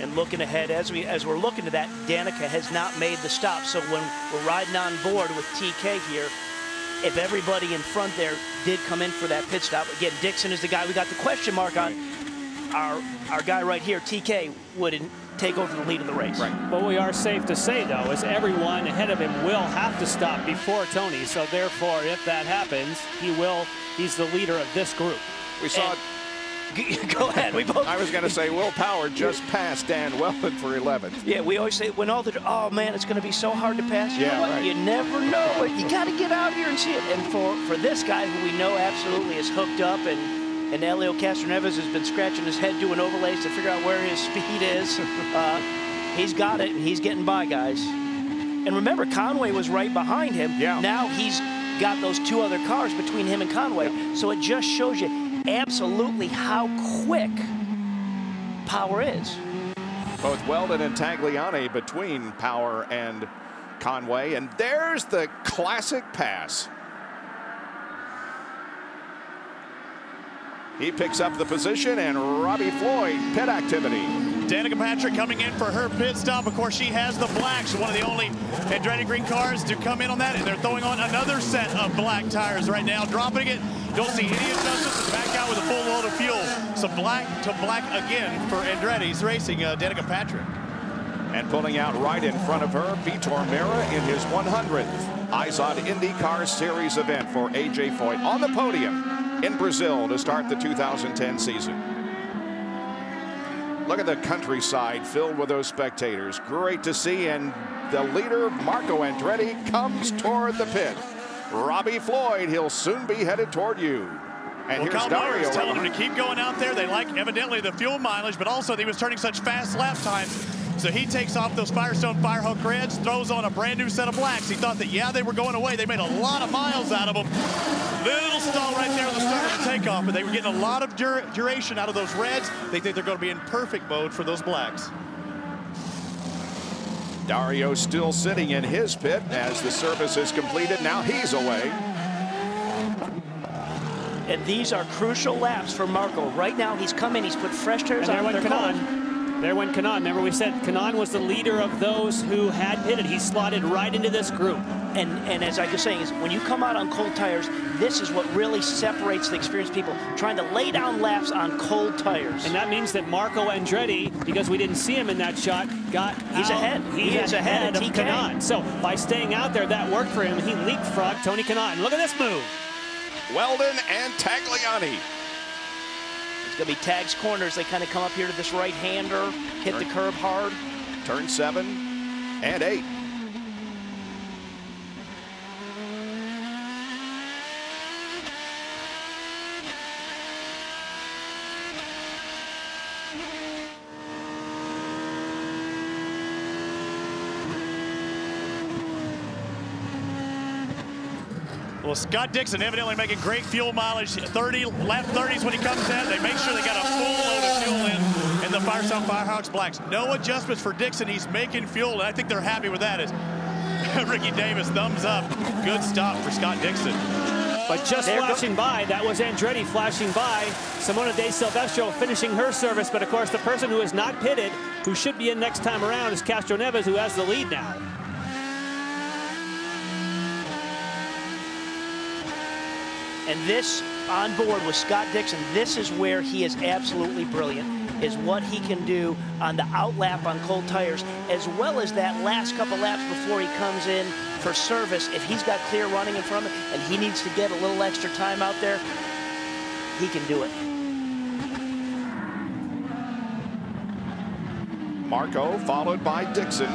And looking ahead, as we're looking to that, Danica has not made the stop. So when we're riding on board with TK here, if everybody in front there did come in for that pit stop, again, Dixon is the guy we got the question mark on. Our guy right here, TK, would take over the lead of the race. Right. What we are safe to say, though, is everyone ahead of him will have to stop before Tony. So therefore, if that happens, he's the leader of this group. We saw. Go ahead. We both. I was going to say Will Power just passed Dan Weldon for 11th. Yeah, we always say when all the oh man, it's going to be so hard to pass. You know what? Right. You never know it. You got to get out here and see it. And for this guy who we know absolutely is hooked up, and Elio Castroneves has been scratching his head doing overlays to figure out where his speed is. He's got it, and he's getting by, guys. And remember, Conway was right behind him. Yeah. Now he's got those two other cars between him and Conway. Yep. So it just shows you absolutely how quick Power is. Both Weldon and Tagliani between Power and Conway. And there's the classic pass. He picks up the position, and Robbie Floyd, pit activity. Danica Patrick coming in for her pit stop. Of course, she has the blacks, one of the only Andretti green cars to come in on that, and they're throwing on another set of black tires right now, dropping it. Don't see any adjustments, and back out with a full load of fuel. So black to black again for Andretti's racing, Danica Patrick. And pulling out right in front of her, Vitor Meira in his 100th IZOD IndyCar Series event for A.J. Foyt on the podium in Brazil to start the 2010 season. Look at the countryside filled with those spectators. Great to see, and the leader, Marco Andretti, comes toward the pit. Robbie Floyd, he'll soon be headed toward you. And well, here's Dario Dario telling him to keep going out there. They like, evidently, the fuel mileage, but also he was turning such fast lap times. So he takes off those Firestone Firehawk reds, throws on a brand new set of blacks. He thought that, yeah, they were going away. They made a lot of miles out of them. Little stall right there at the start of the takeoff, but they were getting a lot of duration out of those reds. They think they're going to be in perfect mode for those blacks. Dario still sitting in his pit as the service is completed. Now he's away. And these are crucial laps for Marco. Right now, he's come in, he's put fresh tires on. There went Kanaan. Remember we said Kanaan was the leader of those who had pitted. He slotted right into this group. And as I was saying, is when you come out on cold tires, this is what really separates the experienced people, trying to lay down laps on cold tires. And that means that Marco Andretti, because we didn't see him in that shot, he's ahead. He is ahead of Kanaan. So by staying out there, that worked for him. He leapfrogged Tony Kanaan. Look at this move. Weldon and Tagliani. It's going to be Tag's corners. They kind of come up here to this right-hander, hit the curb hard. Turn 7 and 8. Well, Scott Dixon evidently making great fuel mileage. Lap 30s when he comes in. They make sure they got a full load of fuel in the Firestone Firehawks blacks. No adjustments for Dixon. He's making fuel, and I think they're happy with that. As Ricky Davis, thumbs up. Good stop for Scott Dixon. But just flashing by, that was Andretti flashing by. Simona De Silvestro finishing her service. But, of course, the person who is not pitted, who should be in next time around, is Castroneves, who has the lead now. And this on board with Scott Dixon, this is where he is absolutely brilliant, is what he can do on the outlap on cold tires, as well as that last couple laps before he comes in for service. If he's got clear running in front of him and he needs to get a little extra time out there, he can do it. Marco followed by Dixon.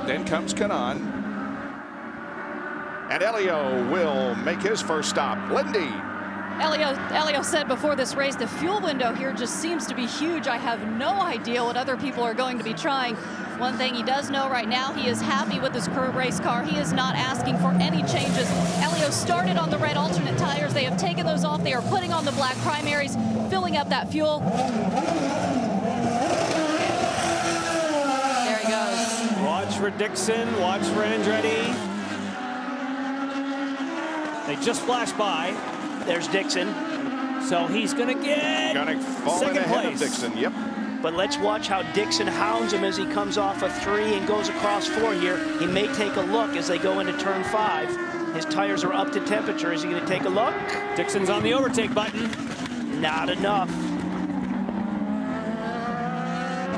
Then comes Kanan. And Elio will make his first stop. Lindy. Elio said before this race, the fuel window here just seems to be huge. I have no idea what other people are going to be trying. One thing he does know right now, he is happy with his current race car. He is not asking for any changes. Elio started on the red alternate tires. They have taken those off. They are putting on the black primaries, filling up that fuel. There he goes. Watch for Dixon, watch for Andretti. They just flashed by. There's Dixon. So he's going to get second place. Of Dixon, yep. But let's watch how Dixon hounds him as he comes off of 3 and goes across 4 here. He may take a look as they go into turn 5. His tires are up to temperature. Is he going to take a look? Dixon's on the overtake button. Not enough.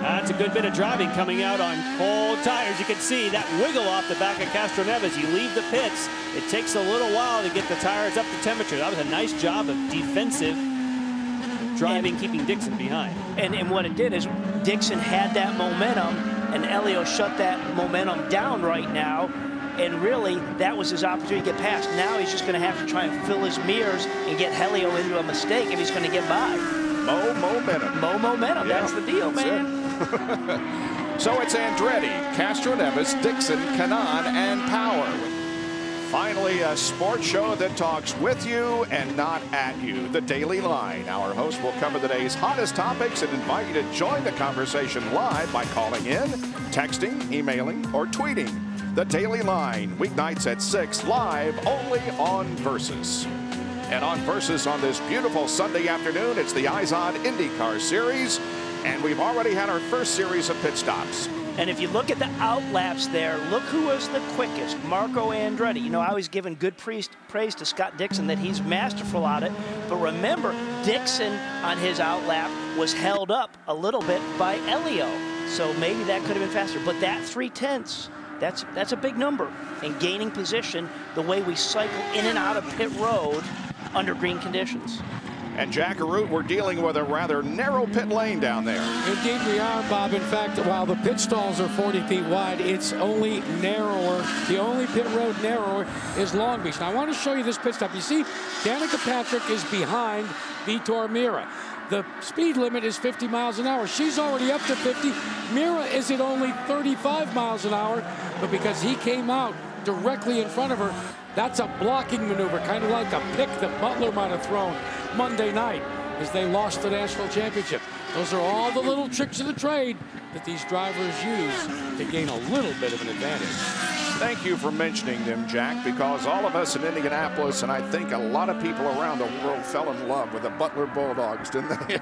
That's a good bit of driving coming out on cold tires. You can see that wiggle off the back of Castroneves. You leave the pits. It takes a little while to get the tires up to temperature. That was a nice job of defensive driving, keeping Dixon behind. And what it did is Dixon had that momentum, and Elio shut that momentum down right now. And really, that was his opportunity to get past. Now he's just going to have to try and fill his mirrors and get Elio into a mistake if he's going to get by. Mo momentum. Mo momentum. Yeah, that's the deal, man. So it's Andretti, Castroneves, Dixon, Kanan, and Power. Finally, a sports show that talks with you and not at you. The Daily Line. Our host will cover the day's hottest topics and invite you to join the conversation live by calling in, texting, emailing, or tweeting. The Daily Line, weeknights at 6, live only on Versus. And on Versus on this beautiful Sunday afternoon, it's the Eyes on IndyCar Series. And we've already had our first series of pit stops. And if you look at the outlaps there, look who was the quickest, Marco Andretti. You know, I was giving good praise to Scott Dixon that he's masterful at it. But remember, Dixon on his outlap was held up a little bit by Elio. So maybe that could have been faster. But that 3/10, that's a big number. And gaining position the way we cycle in and out of pit road under green conditions. And Jack Arute, we're dealing with a rather narrow pit lane down there. Indeed we are, Bob. In fact, while the pit stalls are 40 feet wide, it's only narrower. The only pit road narrower is Long Beach. Now, I want to show you this pit stop. You see, Danica Patrick is behind Vitor Meira. The speed limit is 50 miles an hour. She's already up to 50. Meira is at only 35 miles an hour, but because he came out directly in front of her, that's a blocking maneuver, kind of like a pick that Butler might have thrown Monday night as they lost the national championship. Those are all the little tricks of the trade that these drivers use to gain a little bit of an advantage. Thank you for mentioning them, Jack, because all of us in Indianapolis, and I think a lot of people around the world, fell in love with the Butler Bulldogs, didn't they?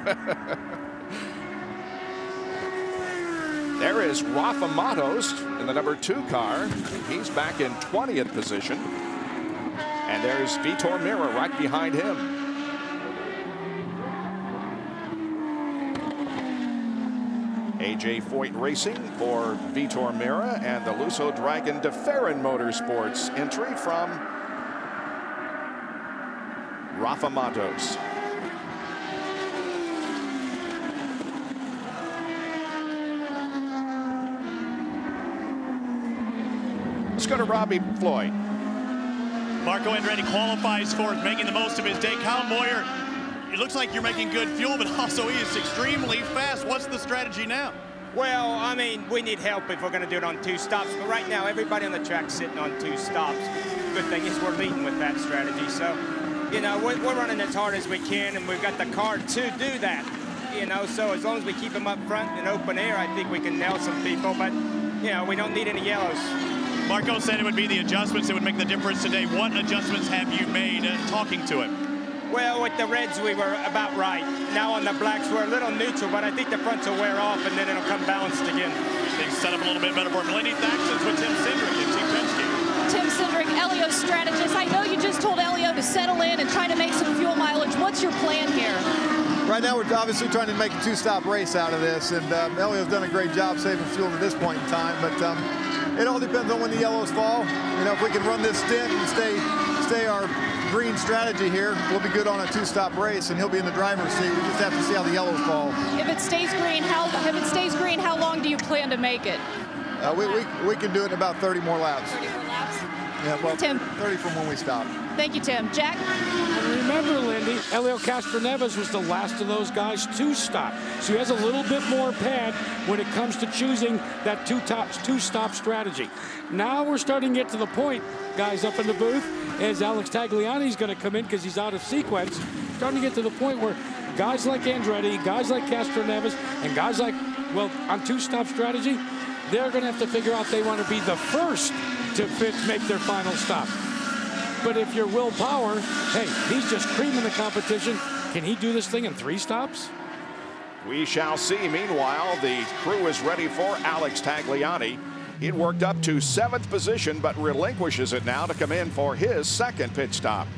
There is Rafa Matos in the number 2 car. He's back in 20th position. And there's Vitor Meira right behind him. AJ Foyt Racing for Vitor Meira and the Lusso Dragon de Ferrin Motorsports entry from Rafa Matos. Let's go to Robbie Floyd. Marco Andretti qualifies fourth, making the most of his day. Kyle Moyer, it looks like you're making good fuel, but also he is extremely fast. What's the strategy now? Well, I mean, we need help if we're going to do it on 2 stops. But right now, everybody on the track's sitting on 2 stops. Good thing is we're leading with that strategy. So, you know, we're running as hard as we can, and we've got the car to do that. You know, so as long as we keep them up front in open air, I think we can nail some people. But, you know, we don't need any yellows. Marco said it would be the adjustments that would make the difference today. What adjustments have you made talking to him? Well, with the reds, we were about right. Now on the blacks, we're a little neutral, but I think the fronts will wear off, and then it'll come balanced again. Things set up a little bit better for him. Lenny Thaxton's with Tim Cindric and Team Penske. Tim Cindric, Elio's strategist. I know you just told Elio to settle in and try to make some fuel mileage. What's your plan here? Right now, we're obviously trying to make a two-stop race out of this, and Elio's done a great job saving fuel to this point in time, but it all depends on when the yellows fall. You know, if we can run this stint and stay our green strategy here, we'll be good on a two-stop race, and he'll be in the driver's seat. We just have to see how the yellows fall. If it stays green, how long do you plan to make it? We can do it in about 30 more laps. 30 more laps? Yeah, well, Tim. 30 from when we stop. Thank you, Tim. Jack? And remember, Lindy, Helio Castroneves was the last of those guys to stop. So he has a little bit more pad when it comes to choosing that two-stop strategy. Now we're starting to get to the point, guys up in the booth, as Alex Tagliani is going to come in because he's out of sequence. Starting to get to the point where guys like Andretti, guys like Castroneves, and guys like, well, on two-stop strategy, they're going to have to figure out they want to be the first to make their final stop. But if you're Will Power, hey, he's just creaming the competition. Can he do this thing in 3 stops? We shall see. Meanwhile, the crew is ready for Alex Tagliani. He worked up to 7th position, but relinquishes it now to come in for his 2nd pit stop.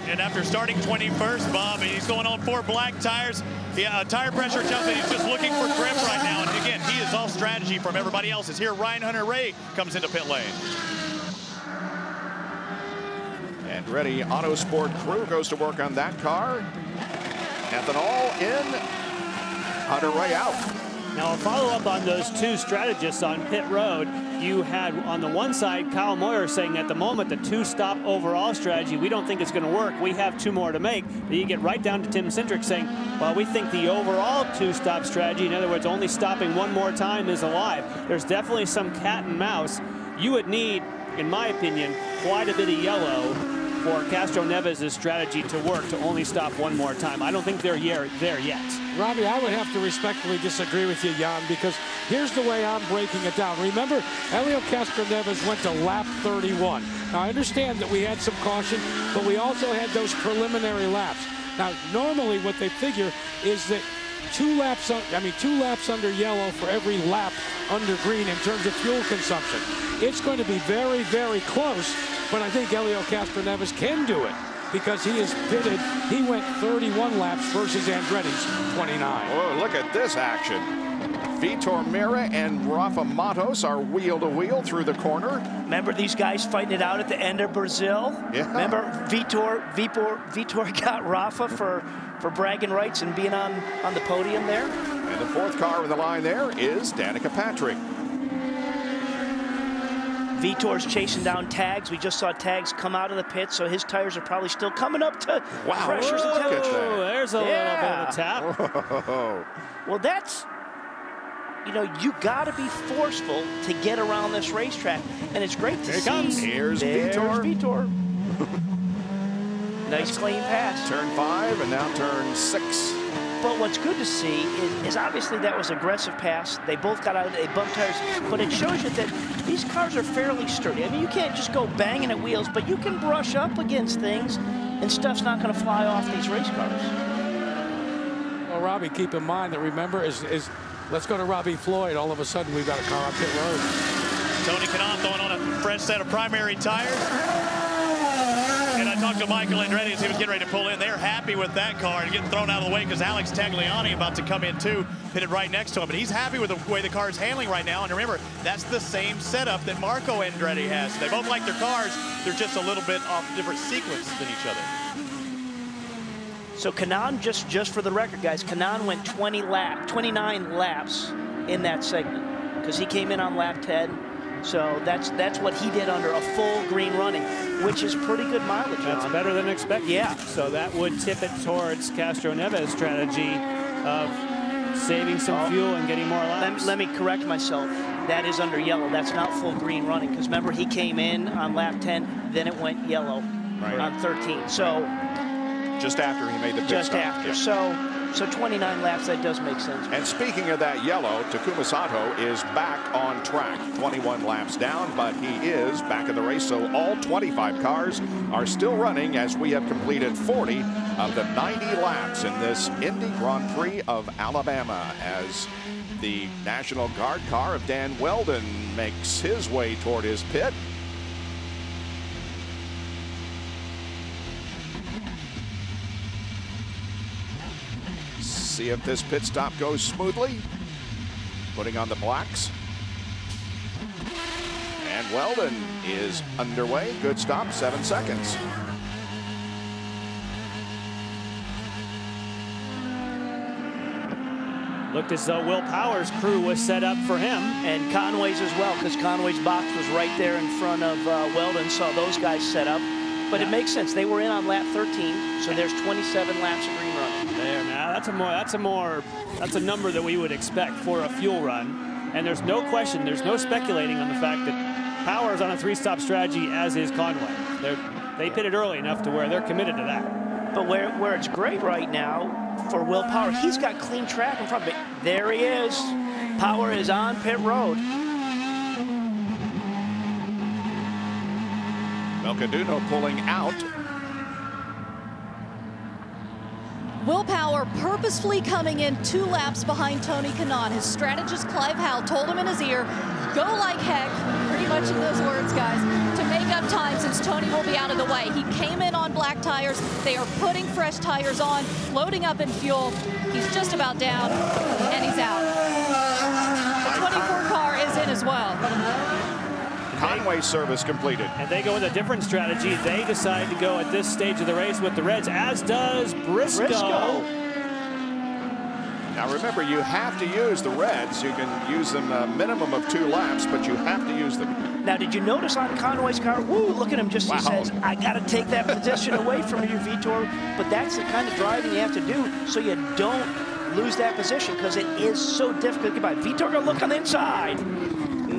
And after starting 21st, Bob, he's going on 4 black tires. Yeah, tire pressure tells me he's just looking for grip right now. And again, he is off strategy from everybody else. It's here Ryan Hunter-Reay comes into pit lane. Andretti Autosport crew goes to work on that car. Ethanol in, Hunter-Reay out. Now, a follow-up on those 2 strategists on pit road. You had on the one side Kyle Moyer saying at the moment the 2-stop overall strategy, we don't think it's going to work. We have 2 more to make. But you get right down to Tim Cindric saying, well, we think the overall 2-stop strategy, in other words, only stopping 1 more time, is alive. There's definitely some cat and mouse. You would need, in my opinion, quite a bit of yellow for Castroneves' strategy to work to only stop 1 more time. I don't think they're there yet. Robbie, I would have to respectfully disagree with you, Jan, because here's the way I'm breaking it down. Remember, Helio Castroneves went to lap 31. Now, I understand that we had some caution, but we also had those preliminary laps. Now, normally what they figure is that 2 laps under yellow for every lap under green in terms of fuel consumption. It's going to be very, very close, but I think Helio Castroneves can do it because he is pitted. He went 31 laps versus Andretti's 29. Oh, look at this action. Vitor Meira and Rafa Matos are wheel to wheel through the corner. Remember these guys fighting it out at the end of Brazil? Yeah. Remember Vitor got Rafa for bragging rights and being on the podium there? And the 4th car in the line there is Danica Patrick. Vitor's chasing down Tags. We just saw Tags come out of the pit, so his tires are probably still coming up to pressures. Look at that. There's a little bit of a tap. Whoa. Well, that's, you know, you got to be forceful to get around this racetrack, and it's great to see. Here he comes. Here's Vitor. Nice clean pass. Turn 5 and now turn 6. But what's good to see is obviously that was aggressive pass. They both got out, they bumped tires, but it shows you that these cars are fairly sturdy. I mean, you can't just go banging at wheels, but you can brush up against things, and stuff's not going to fly off these race cars. Well, Robbie, keep in mind that, remember, let's go to Robbie Floyd. All of a sudden, we've got a car on pit road. Tony Kanaan throwing on a fresh set of primary tires. And I talked to Michael Andretti as he was getting ready to pull in. They're happy with that car and getting thrown out of the way because Alex Tagliani about to come in too, pitted right next to him. But he's happy with the way the car is handling right now. And remember, that's the same setup that Marco Andretti has. They both like their cars. They're just a little bit off different sequence than each other. So Kanaan, just for the record, guys, Kanaan went 29 laps in that segment because he came in on lap 10. So that's what he did under a full green running, which is pretty good mileage. That's better than expected. Yeah. So that would tip it towards Castroneves' strategy of saving some fuel and getting more laps. Let me correct myself. That is under yellow. That's not full green running because remember he came in on lap 10, then it went yellow on 13. So just after he made the pit just stop. after. Yeah. So 29 laps, that does make sense. And speaking of that yellow, Takuma Sato is back on track. 21 laps down, but he is back in the race. So all 25 cars are still running as we have completed 40 of the 90 laps in this Indy Grand Prix of Alabama as the National Guard car of Dan Weldon makes his way toward his pit. see if this pit stop goes smoothly. Putting on the blacks. And Weldon is underway. Good stop, 7 seconds. Looked as though Will Power's crew was set up for him. And Conway's as well, because Conway's box was right there in front of Weldon. Saw those guys set up. But it makes sense. They were in on lap 13, so there's 27 laps of green run. There, man. That's a number that we would expect for a fuel run. And there's no question, there's no speculating on the fact that Power is on a 3-stop strategy, as is Conway. They pitted early enough to where they're committed to that. But where it's great right now for Will Power, he's got clean track in front of him. There he is. Power is on pit road. Melcaduno pulling out. Will Power purposefully coming in 2 laps behind Tony Kanaan. His strategist Clive Howell told him in his ear, go like heck, pretty much in those words, guys, to make up time since Tony will be out of the way. He came in on black tires. They are putting fresh tires on, loading up in fuel. He's just about down, and he's out. The 24 car is in as well. Conway service completed. And they go with a different strategy. They decide to go at this stage of the race with the Reds, as does Briscoe. Now remember, you have to use the Reds. You can use them a minimum of 2 laps, but you have to use them. Now, did you notice on Conway's car? Woo, look at him. Just, wow. He says, I got to take that position away from you, Vitor. But that's the kind of driving you have to do so you don't lose that position, because it is so difficult to get by. Vitor going to look on the inside.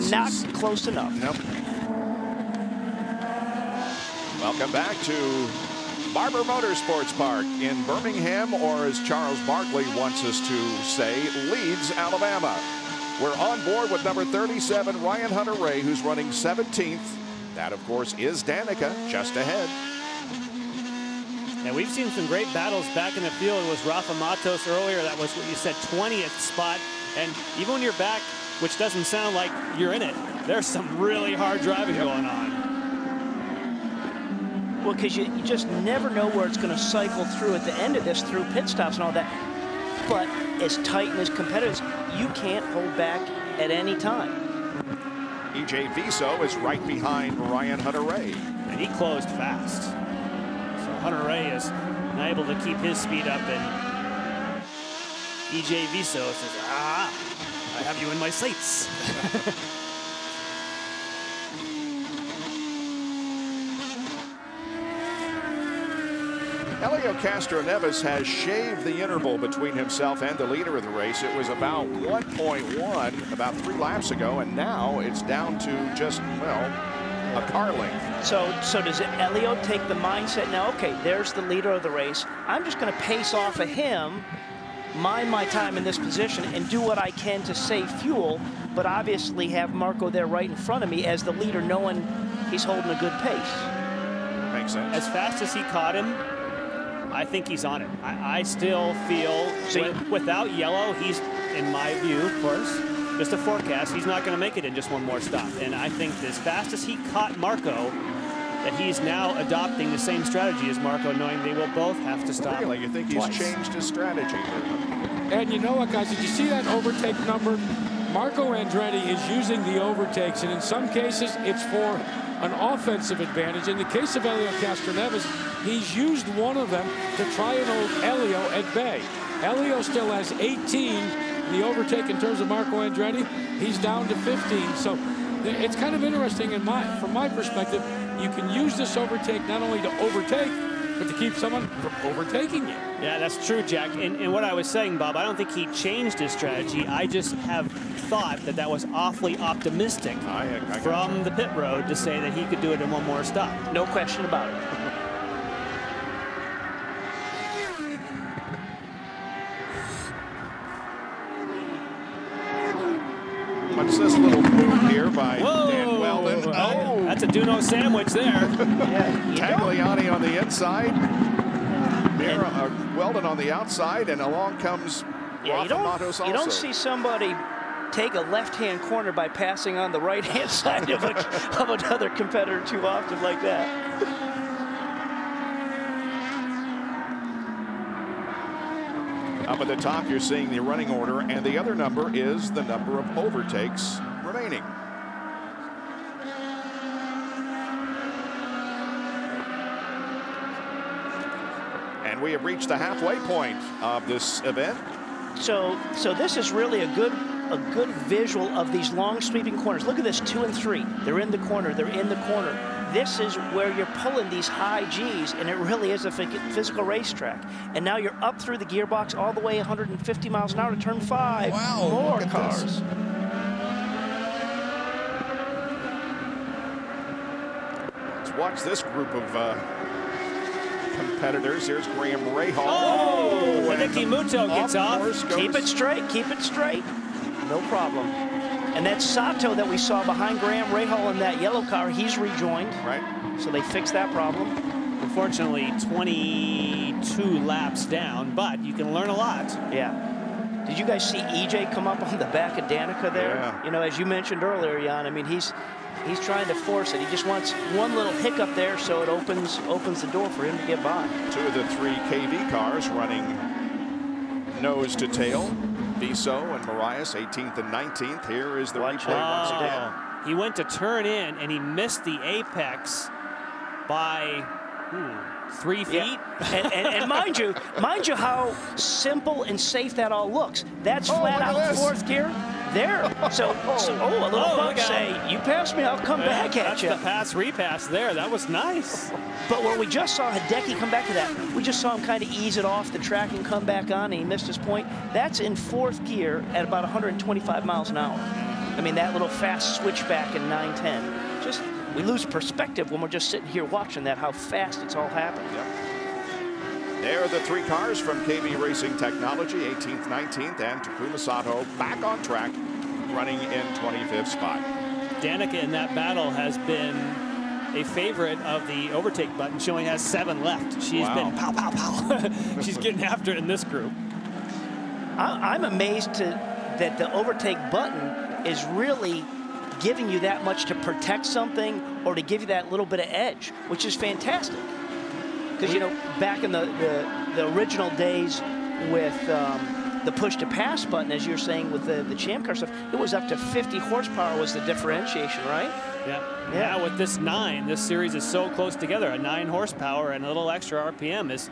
Not close enough. Nope. Welcome back to Barber Motorsports Park in Birmingham, or as Charles Barkley wants us to say, Leeds, Alabama. We're on board with number 37, Ryan Hunter-Reay, who's running 17th. That, of course, is Danica just ahead. And we've seen some great battles back in the field. It was Rafa Matos earlier. That was what you said, 20th spot. And even when you're back, which doesn't sound like you're in it, there's some really hard driving going on. Well, because you just never know where it's going to cycle through at the end of this, through pit stops and all that. But as tight and as competitive, you can't hold back at any time. E.J. Viso is right behind Ryan Hunter-Reay. And he closed fast. So Hunter-Reay is not able to keep his speed up, and E.J. Viso says, I have you in my sights. Helio Castroneves has shaved the interval between himself and the leader of the race. It was about 1.1 about 3 laps ago, and now it's down to just, well, a car length. So does Helio take the mindset now, okay, there's the leader of the race. I'm just going to pace off of him, mind my time in this position, and do what I can to save fuel, but obviously have Marco there right in front of me as the leader, knowing he's holding a good pace. Makes sense. As fast as he caught him, I think he's on it. I still feel without yellow, he's, in my view, of course, just a forecast, he's not going to make it in just one more stop. And I think as fast as he caught Marco, that he's now adopting the same strategy as Marco, knowing they will both have to stop. Really? You think twice. He's changed his strategy? And you know what, guys? Did you see that overtake number? Marco Andretti is using the overtakes, and in some cases, it's for an offensive advantage. In the case of Helio Castroneves, he's used one of them to try and hold Helio at bay. Helio still has 18 in the overtake in terms of Marco Andretti. He's down to 15. So it's kind of interesting from my perspective. You can use this overtake not only to overtake, but to keep someone from overtaking you. Yeah, that's true, Jack. And what I was saying, Bob, I don't think he changed his strategy. I just have thought that was awfully optimistic from the pit road to say that he could do it in one more stop. No question about it. What's this little move here by Dan Weldon? Oh, that's a Duno sandwich there. Yeah, Tagliani on the inside. Weldon on the outside, and along comes Rafa Matos also. You don't see somebody take a left-hand corner by passing on the right-hand side of another competitor too often like that. Up at the top, you're seeing the running order, and the other number is the number of overtakes remaining. And we have reached the halfway point of this event. So this is really a good visual of these long sweeping corners. Look at this, 2 and 3. They're in the corner. They're in the corner. This is where you're pulling these high G's, and it really is a physical racetrack. And now you're up through the gearbox all the way 150 miles an hour to turn 5. Wow, more look at cars. this. Let's watch this group of competitors. Here's Graham Rahal. Oh, Hideki Muto gets off. Keep it straight. Keep it straight. No problem. And that Sato that we saw behind Graham Rahal in that yellow car, he's rejoined. Right. So they fixed that problem. Unfortunately, 22 laps down, but you can learn a lot. Yeah. Did you guys see EJ come up on the back of Danica there? Yeah. You know, as you mentioned earlier, Jan, I mean, he's trying to force it. He just wants one little hiccup there so it opens the door for him to get by. 2 of the 3 KV cars running nose to tail. Viso and Marias, 18th and 19th. Here is the replay once again. He went to turn in, and he missed the apex by 3 feet. Yeah. and mind you how simple and safe that all looks. That's flat out 4th gear. There. So a little bug say, you pass me, I'll come back at you. That's the pass repass there. That was nice. But when we just saw Hideki come back to that, we just saw him kind of ease it off the track and come back on, and he missed his point. That's in 4th gear at about 125 miles an hour. I mean, that little fast switchback in 9-10. Just, we lose perspective when we're just sitting here watching that, how fast it's all happened. Yep. There are the 3 cars from KV Racing Technology, 18th, 19th, and Takuma Sato back on track, running in 25th spot. Danica in that battle has been a favorite of the overtake button. She only has 7 left. She's been pow, pow, pow. She's getting after it in this group. I'm amazed that the overtake button is really giving you that much to protect something or to give you that little bit of edge, which is fantastic. Because, you know, back in the original days with the push-to-pass button, as you're saying with the Champ Car stuff, it was up to 50 horsepower was the differentiation, right? Yeah. Now with this 9, this series is so close together. A 9 horsepower and a little extra RPM is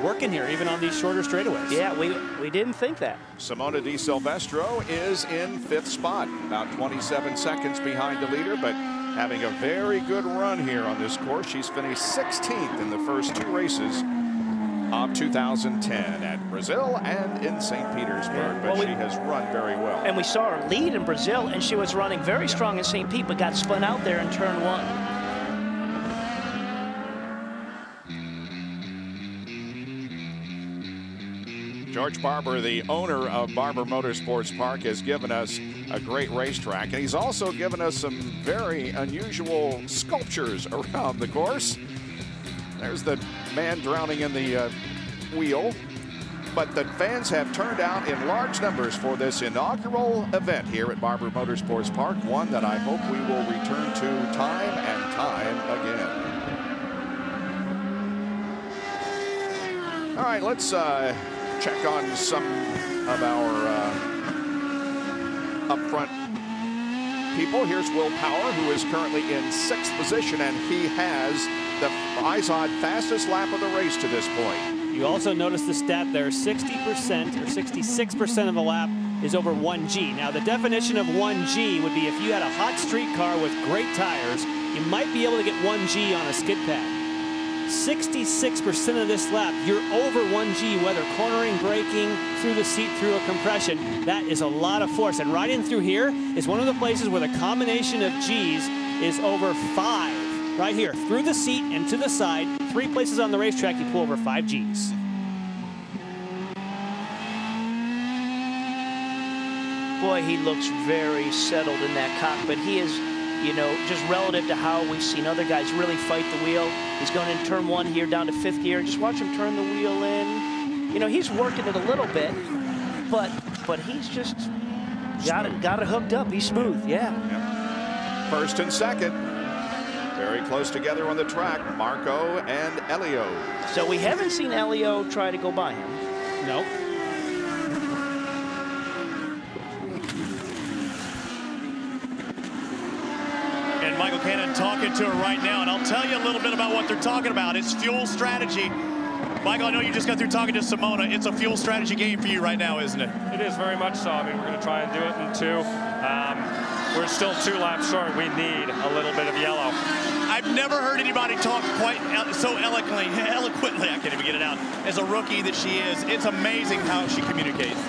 working here, even on these shorter straightaways. Yeah, we didn't think that. Simona De Silvestro is in 5th spot, about 27 seconds behind the leader, but having a very good run here on this course. She's finished 16th in the first 2 races of 2010 at Brazil and in St. Petersburg, but she has run very well. And we saw her lead in Brazil, and she was running very strong in St. Pete, but got spun out there in turn 1. George Barber, the owner of Barber Motorsports Park, has given us a great racetrack, and he's also given us some very unusual sculptures around the course. There's the man drowning in the wheel, but the fans have turned out in large numbers for this inaugural event here at Barber Motorsports Park, one that I hope we will return to time and time again. All right, let's check on some of our up front people. Here's Will Power, who is currently in 6th position, and he has the IZOD fastest lap of the race to this point. You also notice the stat there, 60% or 66% of the lap is over 1G. Now, the definition of 1G would be if you had a hot street car with great tires, you might be able to get 1G on a skid pad. 66% of this lap, you're over 1G, whether cornering, braking, through the seat, through a compression. That is a lot of force. And right in through here is one of the places where the combination of G's is over 5. Right here, through the seat and to the side, 3 places on the racetrack, you pull over 5 G's. Boy, he looks very settled in that cockpit. He is, you know, just relative to how we've seen other guys really fight the wheel. He's going in turn 1 here down to 5th gear. Just watch him turn the wheel in. You know, he's working it a little bit, but he's just got it hooked up. He's smooth, yeah. Yep. 1st and 2nd. Very close together on the track, Marco and Elio. So we haven't seen Elio try to go by him. Nope. And Michael Cannon talking to her right now, and I'll tell you a little bit about what they're talking about. It's fuel strategy. Michael, I know you just got through talking to Simona. It's a fuel strategy game for you right now, isn't it? It is very much so. I mean, we're going to try and do it in 2. We're still 2 laps short. We need a little bit of yellow. I've never heard anybody talk quite so eloquently, I can't even get it out, as a rookie that she is. It's amazing how she communicates.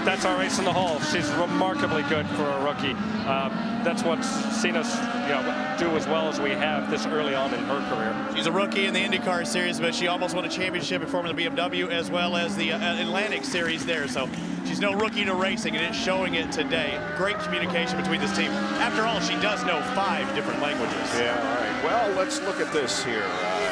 That's our ace in the hole. She's remarkably good for a rookie. That's what's seen us do as well as we have this early on in her career. She's a rookie in the IndyCar series, but she almost won a championship in Formula BMW as well as the Atlantic series there. So she's no rookie to racing, and it's showing it today. Great communication between this team. After all, she does know 5 different languages. Yeah, all right. Well, let's look at this here.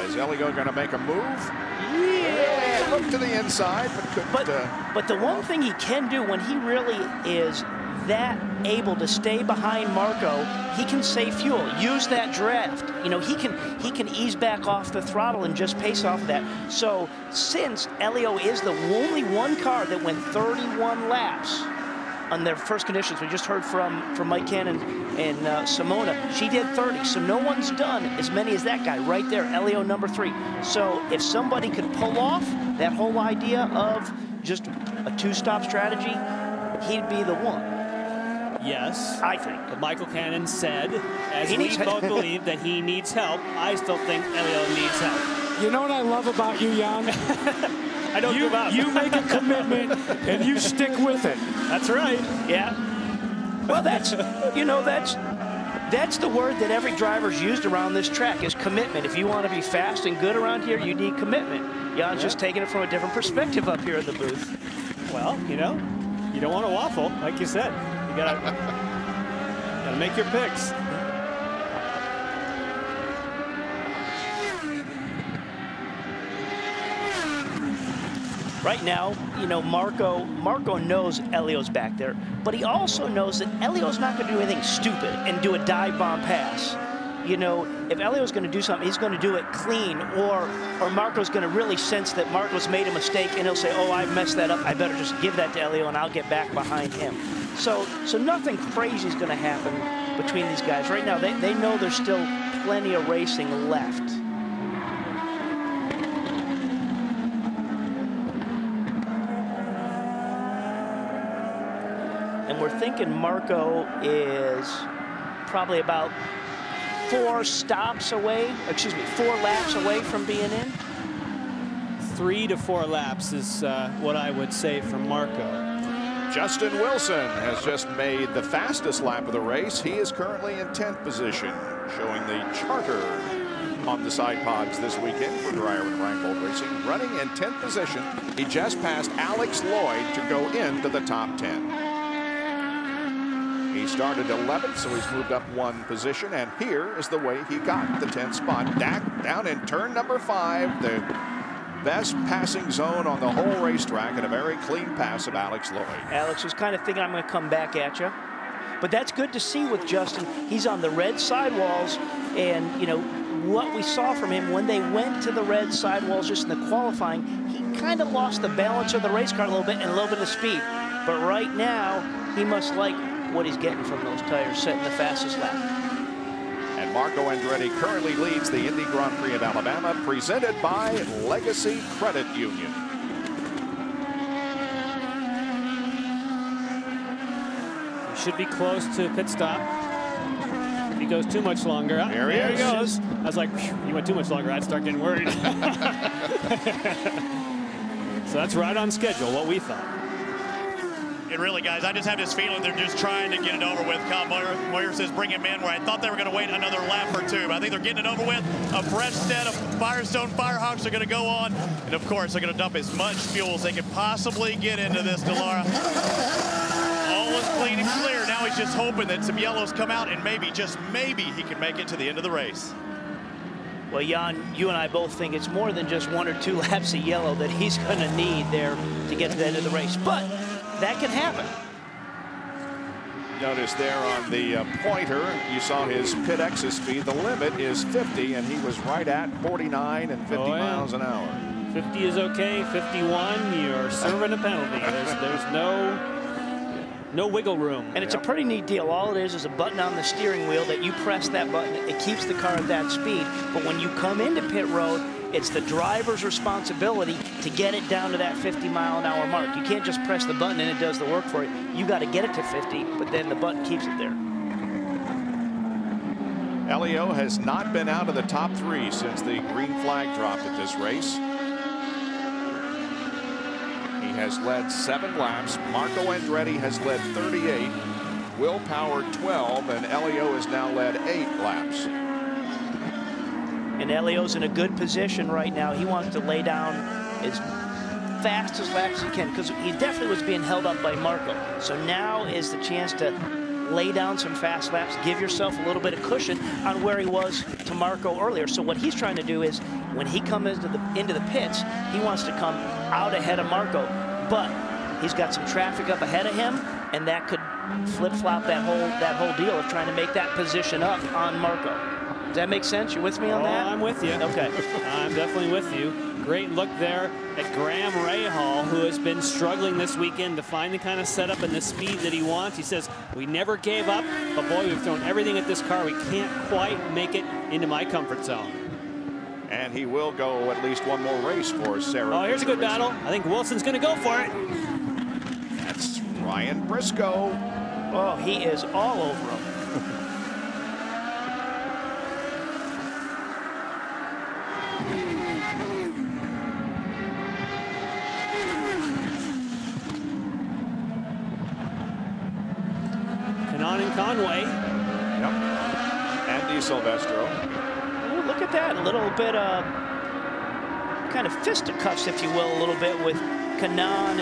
Is Elio going to make a move? Yeah, look to the inside, but couldn't. But the one thing he can do when he really is that able to stay behind Marco, he can save fuel, use that draft. You know, he can ease back off the throttle and just pace off of that. So since Elio is the only one car that went 31 laps on their first conditions, we just heard from Mike Cannon and Simona, she did 30. So no one's done as many as that guy right there, Elio number 3. So if somebody could pull off that whole idea of just a 2-stop strategy, he'd be the one. Yes. I think. But Michael Cannon said, as we both believe, that he needs help. I still think Elio needs help. You know what I love about you, Jan? I don't give up. You make a commitment and you stick with it. That's right. Yeah. Well, that's the word that every driver's used around this track is commitment. If you want to be fast and good around here, you need commitment. Jan's just taking it from a different perspective up here in the booth. Well, you don't want to waffle, like you said. You gotta make your picks. Right now, Marco knows Elio's back there, but he also knows that Elio's not going to do anything stupid and do a dive bomb pass. You know, if Elio's going to do something, he's going to do it clean, or Marco's going to really sense that Marco's made a mistake, and he'll say, oh, I messed that up. I better just give that to Elio, and I'll get back behind him. So nothing crazy is going to happen between these guys. Right now, they know there's still plenty of racing left. And we're thinking Marco is probably about 4 laps away from being in. 3 to 4 laps is what I would say for Marco. Justin Wilson has just made the fastest lap of the race. He is currently in 10th position, showing the charter on the side pods this weekend for Dreyer and Reinbold Racing. Running in 10th position, he just passed Alex Lloyd to go into the top 10. He started 11th, so he's moved up 1 position, and here is the way he got the 10th spot. Down in turn number 5, the best passing zone on the whole racetrack, and a very clean pass of Alex Lloyd. Alex was kind of thinking, I'm going to come back at you. But that's good to see with Justin. He's on the red sidewalls, and, you know, what we saw from him when they went to the red sidewalls just in the qualifying, he kind of lost the balance of the race car a little bit and a little bit of speed. But right now, he must like what he's getting from those tires, setting the fastest lap. And Marco Andretti currently leads the Indy Grand Prix of Alabama, presented by Legacy Credit Union. He should be close to pit stop. If he goes too much longer, there he goes. I was like, he went too much longer, I'd start getting worried. So that's right on schedule, what we thought. And really, guys, I just have this feeling they're just trying to get it over with. Kyle Moyer says bring him in, where I thought they were going to wait another lap or 2. But I think they're getting it over with. A fresh set of Firestone Firehawks are going to go on. And, of course, they're going to dump as much fuel as they can possibly get into this, Delara. All is clean and clear. Now he's just hoping that some yellows come out, and maybe, just maybe, he can make it to the end of the race. Well, Jan, you and I both think it's more than just 1 or 2 laps of yellow that he's going to need there to get to the end of the race. But that can happen. Notice there on the pointer, you saw his pit exit speed. The limit is 50, and he was right at 49 and 50 miles an hour. 50 is okay. 51, you're serving a penalty. There's no wiggle room. And it's a pretty neat deal. All it is a button on the steering wheel that you press that button. It keeps the car at that speed. But when you come into pit road, it's the driver's responsibility to get it down to that 50-mile-an-hour mark. You can't just press the button and it does the work for you. You got to get it to 50, but then the button keeps it there. Elio has not been out of the top 3 since the green flag dropped at this race. He has led 7 laps. Marco Andretti has led 38. Will Power 12, and Elio has now led 8 laps. And Elio's in a good position right now. He wants to lay down as fast as laps as he can, because he definitely was being held up by Marco. So now is the chance to lay down some fast laps, give yourself a little bit of cushion on where he was to Marco earlier. So what he's trying to do is, when he comes into the pits, he wants to come out ahead of Marco, but he's got some traffic up ahead of him, and that could flip-flop that whole deal of trying to make that position up on Marco. Does that make sense? You with me on that? I'm with you. Okay. I'm definitely with you. Great look there at Graham Rahal, who has been struggling this weekend to find the kind of setup and the speed that he wants. He says, we never gave up, but boy, we've thrown everything at this car. We can't quite make it into my comfort zone. And he will go at least one more race for Sarah. Oh, here's a good battle. I think Wilson's going to go for it. That's Ryan Briscoe. Oh, he is all over him. Conway. Yep. And De Silvestro. Ooh, look at that. A little bit of kind of fisticuffs, if you will, a little bit with Kanaan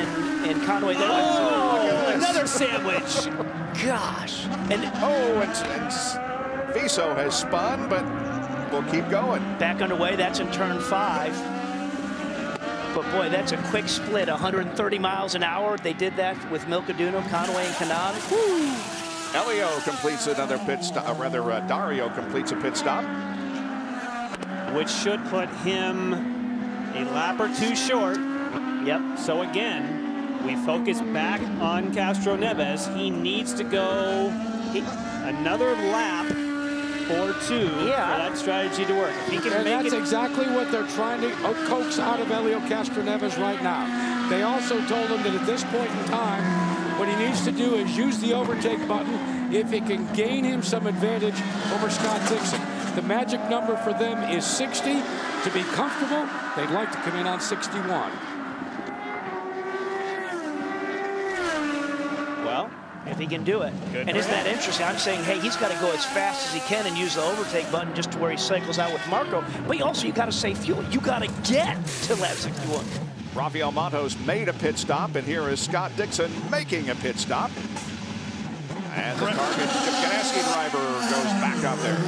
and Conway. Oh, another sandwich. Gosh. And Viso has spun, but we'll keep going. Back underway. That's in turn 5. But boy, that's a quick split. 130 miles an hour. They did that with Milcaduno, Conway, and Kanaan. Woo! Elio completes another pit stop, Dario completes a pit stop. Which should put him a lap or 2 short. Yep. So again, we focus back on Castro Neves. He needs to go another lap or 2 for that strategy to work. If he can make that's exactly what they're trying to coax out of Elio Castro Neves right now. They also told him that at this point in time, what he needs to do is use the overtake button if it can gain him some advantage over Scott Dixon. The magic number for them is 60. To be comfortable, they'd like to come in on 61. Well, if he can do it. And isn't that interesting? I'm saying, hey, he's got to go as fast as he can and use the overtake button just to where he cycles out with Marco. But also, you got to save fuel. You got to get to lap 61. Rafael Matos made a pit stop, and here is Scott Dixon making a pit stop. And the target Chip Ganassi driver goes back out there.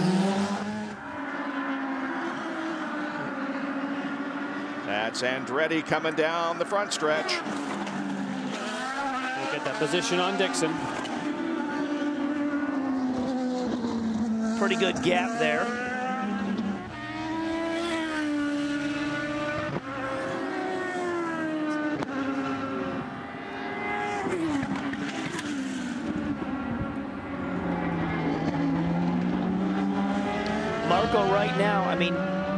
That's Andretti coming down the front stretch. We'll get that position on Dixon. Pretty good gap there. Marco right now, I mean,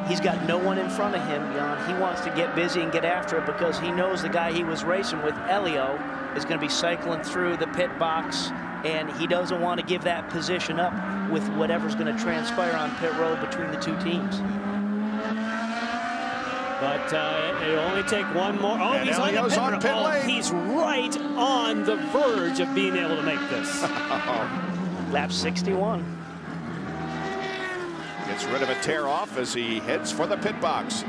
he's got no one in front of him, Jan. He wants to get busy and get after it because he knows the guy he was racing with, Elio, is going to be cycling through the pit box, and he doesn't want to give that position up with whatever's going to transpire on pit road between the 2 teams. But it'll only take one more. Oh, and he's Elio's on the pit lane. Oh, he's right on the verge of being able to make this. Lap 61. Gets rid of a tear off as he heads for the pit box.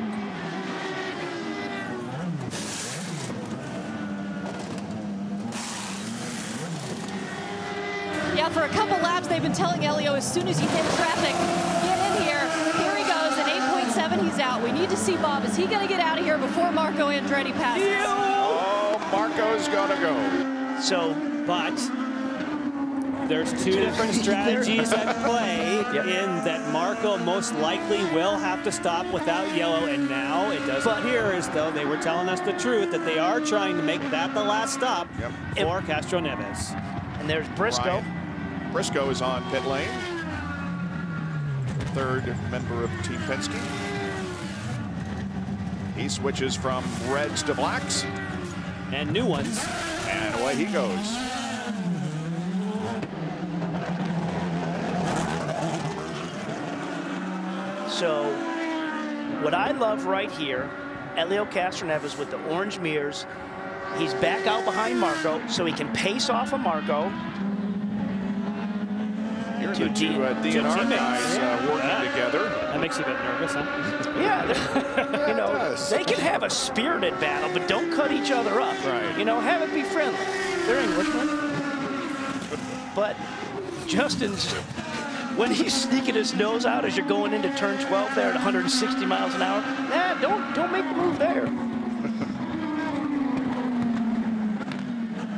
Yeah, for a couple laps, they've been telling Elio, as soon as you hit traffic, get in here. Here he goes, at 8.7, he's out. We need to see Bob. Is he going to get out of here before Marco Andretti passes? Oh, Marco's going to go. So, but there's two different strategies at play in that Marco most likely will have to stop without yellow, and now it does appear as though they were telling us the truth that they are trying to make that the last stop for Castro Neves. And there's Briscoe. Ryan Briscoe is on pit lane. Third member of Team Penske. He switches from reds to blacks. And new ones. And away he goes. So what I love right here, Helio Castroneves with the orange mirrors. He's back out behind Marco, so he can pace off of Marco. Here are the two DNR guys working together. That makes you a bit nervous, huh? Yeah, you know, they can have a spirited battle, but don't cut each other up. Right. You know, have it be friendly. They're Englishmen. But Justin's, when he's sneaking his nose out as you're going into turn 12 there at 160 miles an hour, nah, don't make the move there.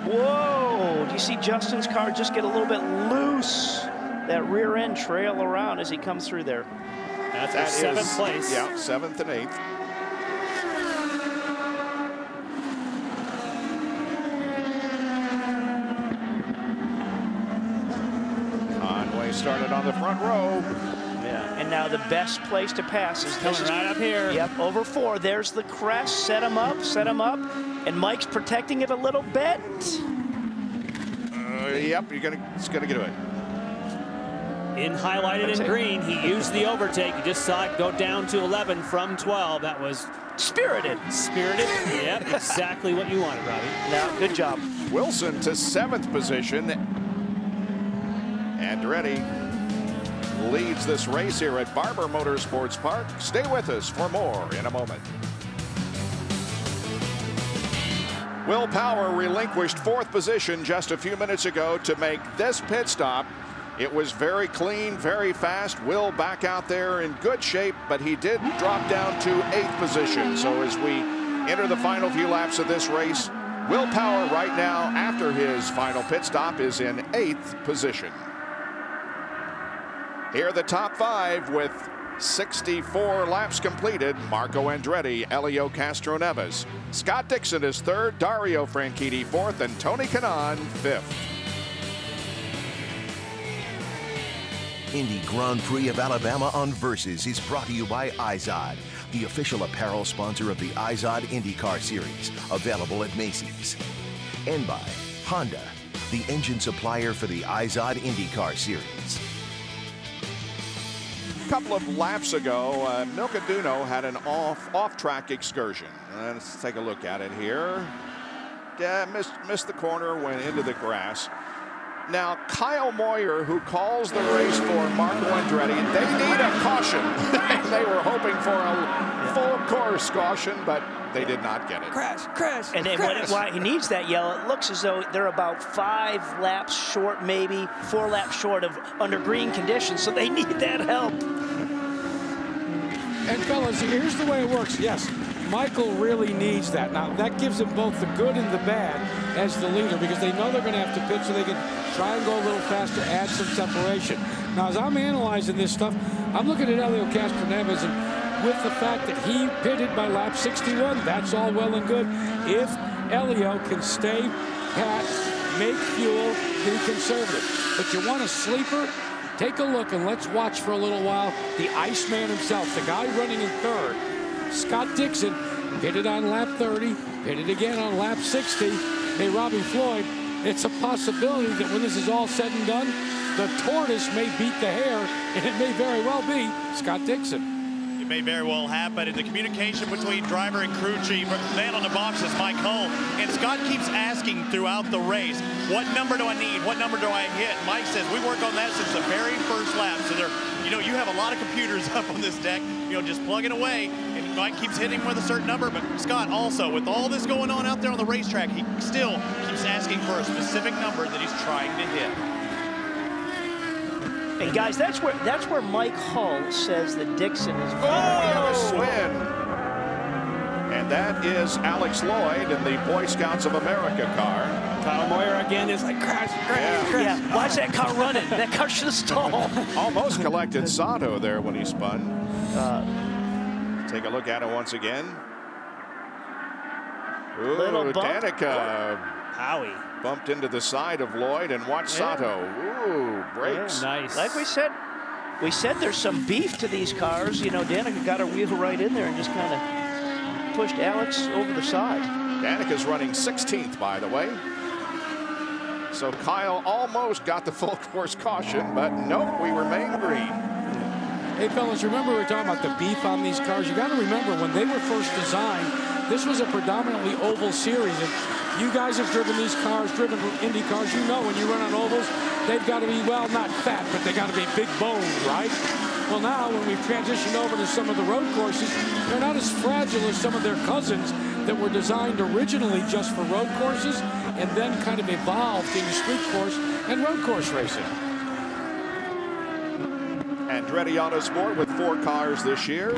Whoa, do you see Justin's car just get a little bit loose? That rear end trail around as he comes through there. That's seventh place. Yeah, 7th and 8th. Conway started on the front row. Yeah, and now the best place to pass is coming right up here. Yep, over 4. There's the crest. Set him up, and Mike's protecting it a little bit. Yep, it's gonna get it. In highlighted in green, he used the overtake. You just saw it go down to 11 from 12. That was spirited. Spirited. Yep, exactly what you wanted, Robbie. Now, good job. Wilson to 7th position. Andretti leads this race here at Barber Motorsports Park. Stay with us for more in a moment. Will Power relinquished 4th position just a few minutes ago to make this pit stop. It was very clean, very fast. Will back out there in good shape, but he did drop down to 8th position. So as we enter the final few laps of this race, Will Power right now, after his final pit stop, is in 8th position. Here are the top 5 with 64 laps completed. Marco Andretti, Helio Castroneves. Scott Dixon is 3rd, Dario Franchitti 4th, and Tony Kanaan 5th. Indy Grand Prix of Alabama on Versus is brought to you by IZOD, the official apparel sponsor of the IZOD IndyCar Series, available at Macy's. And by Honda, the engine supplier for the IZOD IndyCar Series. A couple of laps ago, Milka Duno had an off-track excursion. Let's take a look at it here. Yeah, missed the corner, went into the grass. Now, Kyle Moyer, who calls the race for Marco Andretti, they need a caution. They were hoping for a full course caution, but they did not get it. Crash. And then why he needs that yellow, it looks as though they're about 5 laps short, maybe 4 laps short of under green conditions, so they need that help. And fellas, here's the way it works. Yes, Michael really needs that. Now, that gives them both the good and the bad as the leader, because they know they're going to have to pit so they can try and go a little faster, add some separation. Now, as I'm analyzing this stuff, I'm looking at Helio Castroneves, and with the fact that he pitted by lap 61, that's all well and good. If Helio can stay pat, make fuel, be conservative. But you want a sleeper? Take a look and let's watch for a little while the Iceman himself, the guy running in 3rd. Scott Dixon pitted on lap 30, pitted again on lap 60. Hey, Robbie Floyd, it's a possibility that when this is all said and done, the tortoise may beat the hare, and it may very well be Scott Dixon. It may very well happen. In the communication between driver and crew chief, man on the box is Mike Hull, and Scott keeps asking throughout the race, what number do I need? What number do I hit? Mike says, we work on that since the very first lap. So there, you have a lot of computers up on this deck, just plugging away, and Mike keeps hitting with a certain number, but Scott also, with all this going on out there on the racetrack, he still keeps asking for a specific number that he's trying to hit. And guys, that's where Mike Hull says that Dixon is very a swing. And that is Alex Lloyd in the Boy Scouts of America car. Kyle Moyer again is like, crash. Yeah, why is that car running? That car should have stalled. Almost collected Sato there when he spun. Take a look at it once again. Ooh, Little bump. Danica Howie bumped into the side of Lloyd, and watch Sato. Ooh, brakes. Yeah, nice. Like we said there's some beef to these cars. You know, Danica got her wheel right in there and just kind of pushed Alex over the side. Danica's running 16th, by the way. So Kyle almost got the full course caution, but nope, we remain green. Hey, fellas, remember we were talking about the beef on these cars? You got to remember, when they were first designed, this was a predominantly oval series. And you guys have driven these cars, driven Indy cars. You know when you run on ovals, they've got to be, well, not fat, but they got to be big boned, right? Well, now when we've transitioned over to some of the road courses, they're not as fragile as some of their cousins that were designed originally just for road courses and then kind of evolved into street course and road course racing. Andretti Autosport with 4 cars this year.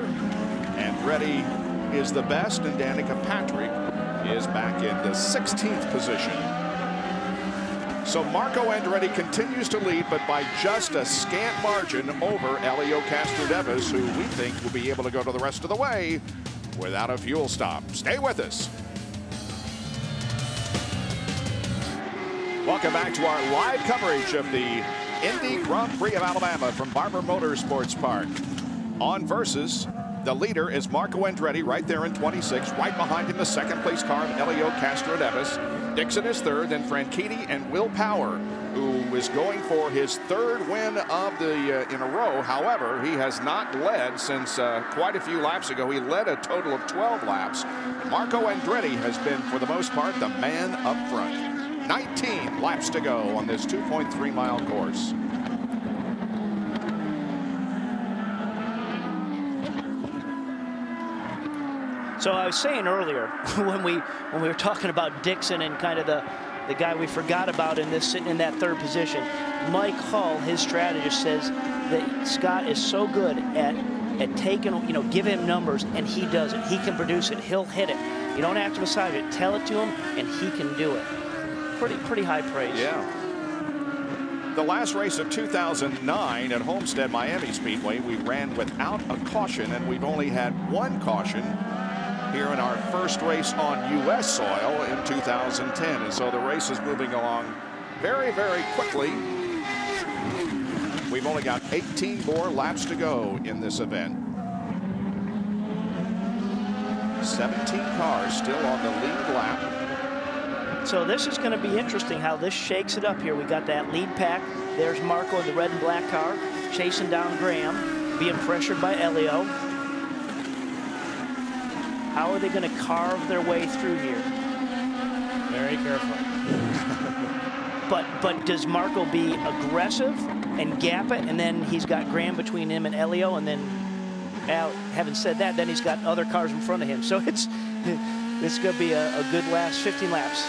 Andretti is the best, and Danica Patrick is back in the 16th position. So Marco Andretti continues to lead, but by just a scant margin over Helio Castroneves, who we think will be able to go to the rest of the way without a fuel stop. Stay with us. Welcome back to our live coverage of the Indy Grand Prix of Alabama from Barber Motorsports Park. On Versus, the leader is Marco Andretti right there in 26. Right behind him, the second place car of Helio Castroneves. Dixon is third, then Franchitti and Will Power, who is going for his 3rd win of the in a row. However, he has not led since quite a few laps ago. He led a total of 12 laps. Marco Andretti has been, for the most part, the man up front. 19 laps to go on this 2.3-mile course. So I was saying earlier when we were talking about Dixon and kind of the guy we forgot about in this, sitting in that 3rd position, Mike Hull, his strategist, says that Scott is so good at taking, you know, give him numbers and he does it. He can produce it. He'll hit it. You don't have to massage it. Tell it to him and he can do it. Pretty high praise. Yeah. The last race of 2009 at Homestead Miami Speedway, we ran without a caution, and we've only had 1 caution here in our first race on U.S. soil in 2010. And so the race is moving along very, very quickly. We've only got 18 more laps to go in this event. 17 cars still on the lead lap. So this is going to be interesting how this shakes it up here. We got that lead pack. There's Marco in the red and black car, chasing down Graham, being pressured by Helio. How are they going to carve their way through here? Very careful. But does Marco be aggressive and gap it, and then he's got Graham between him and Helio, and then, having said that, then he's got other cars in front of him. So it's going to be a good last 15 laps.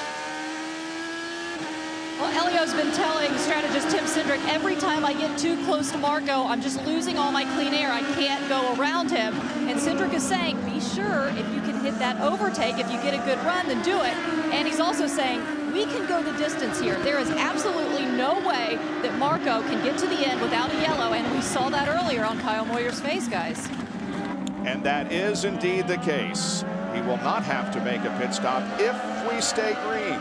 Well, Helio's been telling strategist Tim Cindric, every time I get too close to Marco, I'm just losing all my clean air. I can't go around him. And Cindric is saying, be sure if you can hit that overtake, if you get a good run, then do it. And he's also saying, we can go the distance here. There is absolutely no way that Marco can get to the end without a yellow. And we saw that earlier on Kyle Moyer's face, guys. And that is indeed the case. He will not have to make a pit stop if we stay green.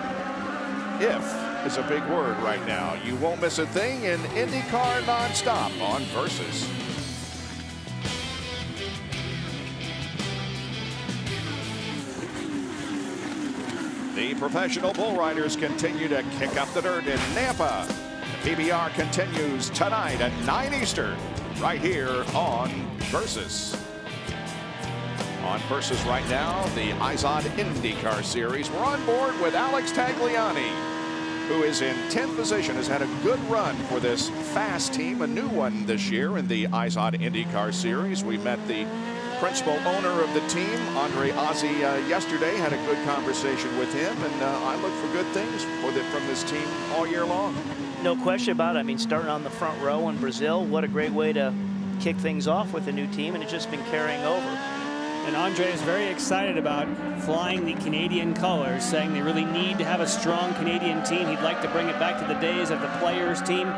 If is a big word right now. You won't miss a thing in IndyCar nonstop on Versus. The professional bull riders continue to kick up the dirt in Nampa. The PBR continues tonight at 9 Eastern, right here on Versus. On Versus right now, the IZOD IndyCar Series. We're on board with Alex Tagliani, who is in 10th position, has had a good run for this fast team, a new one this year in the IZOD IndyCar Series. We met the principal owner of the team, Andre Ozzie, yesterday, had a good conversation with him, and I look for good things from this team all year long. No question about it. I mean, starting on the front row in Brazil, what a great way to kick things off with a new team, and it's just been carrying over. And Andre is very excited about flying the Canadian colors, saying they really need to have a strong Canadian team. He'd like to bring it back to the days of the players team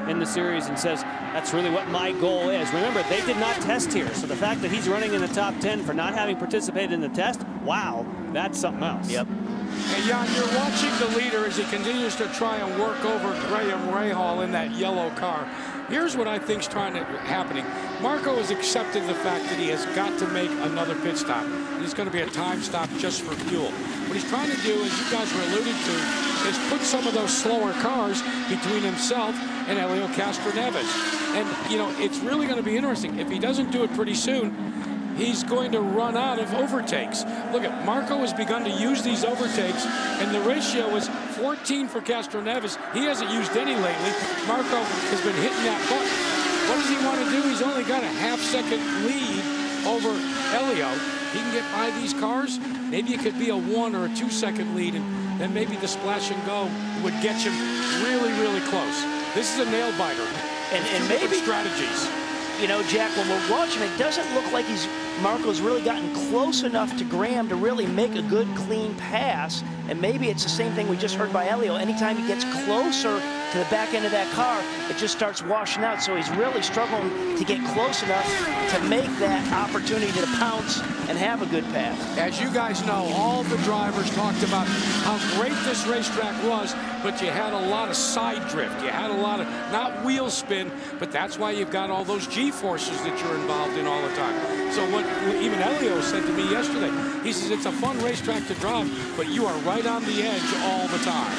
in the series, and says that's really what my goal is. Remember, they did not test here, so the fact that he's running in the top 10 for not having participated in the test, wow, that's something else. Yep. And Jan, you're watching the leader as he continues to try and work over Graham Rahal in that yellow car. Here's what I think's happening. Marco has accepted the fact that he has got to make another pit stop. And it's going to be a time stop just for fuel. What he's trying to do, as you guys were alluding to, is put some of those slower cars between himself and Helio Castroneves. And, you know, it's really going to be interesting. If he doesn't do it pretty soon, he's going to run out of overtakes. Look at Marco has begun to use these overtakes, and the ratio is 14 for Castroneves. He hasn't used any lately. Marco has been hitting that button. What does he want to do? He's only got a half-second lead over Helio. He can get by these cars. Maybe it could be a 1 or a 2-second lead, and then maybe the splash and go would get him really, really close. This is a nail-biter. And maybe strategies. You know, Jack, when we're watching, it doesn't look like Marco's really gotten close enough to Graham to really make a good, clean pass. And maybe it's the same thing we just heard by Helio. Anytime he gets closer to the back end of that car, it just starts washing out. So he's really struggling to get close enough to make that opportunity to pounce and have a good pass. As you guys know, all the drivers talked about how great this racetrack was, but you had a lot of side drift. You had a lot of, not wheel spin, but that's why you've got all those G-forces that you're involved in all the time. So what even Helio said to me yesterday, he says it's a fun racetrack to drive, but you are right on the edge all the time.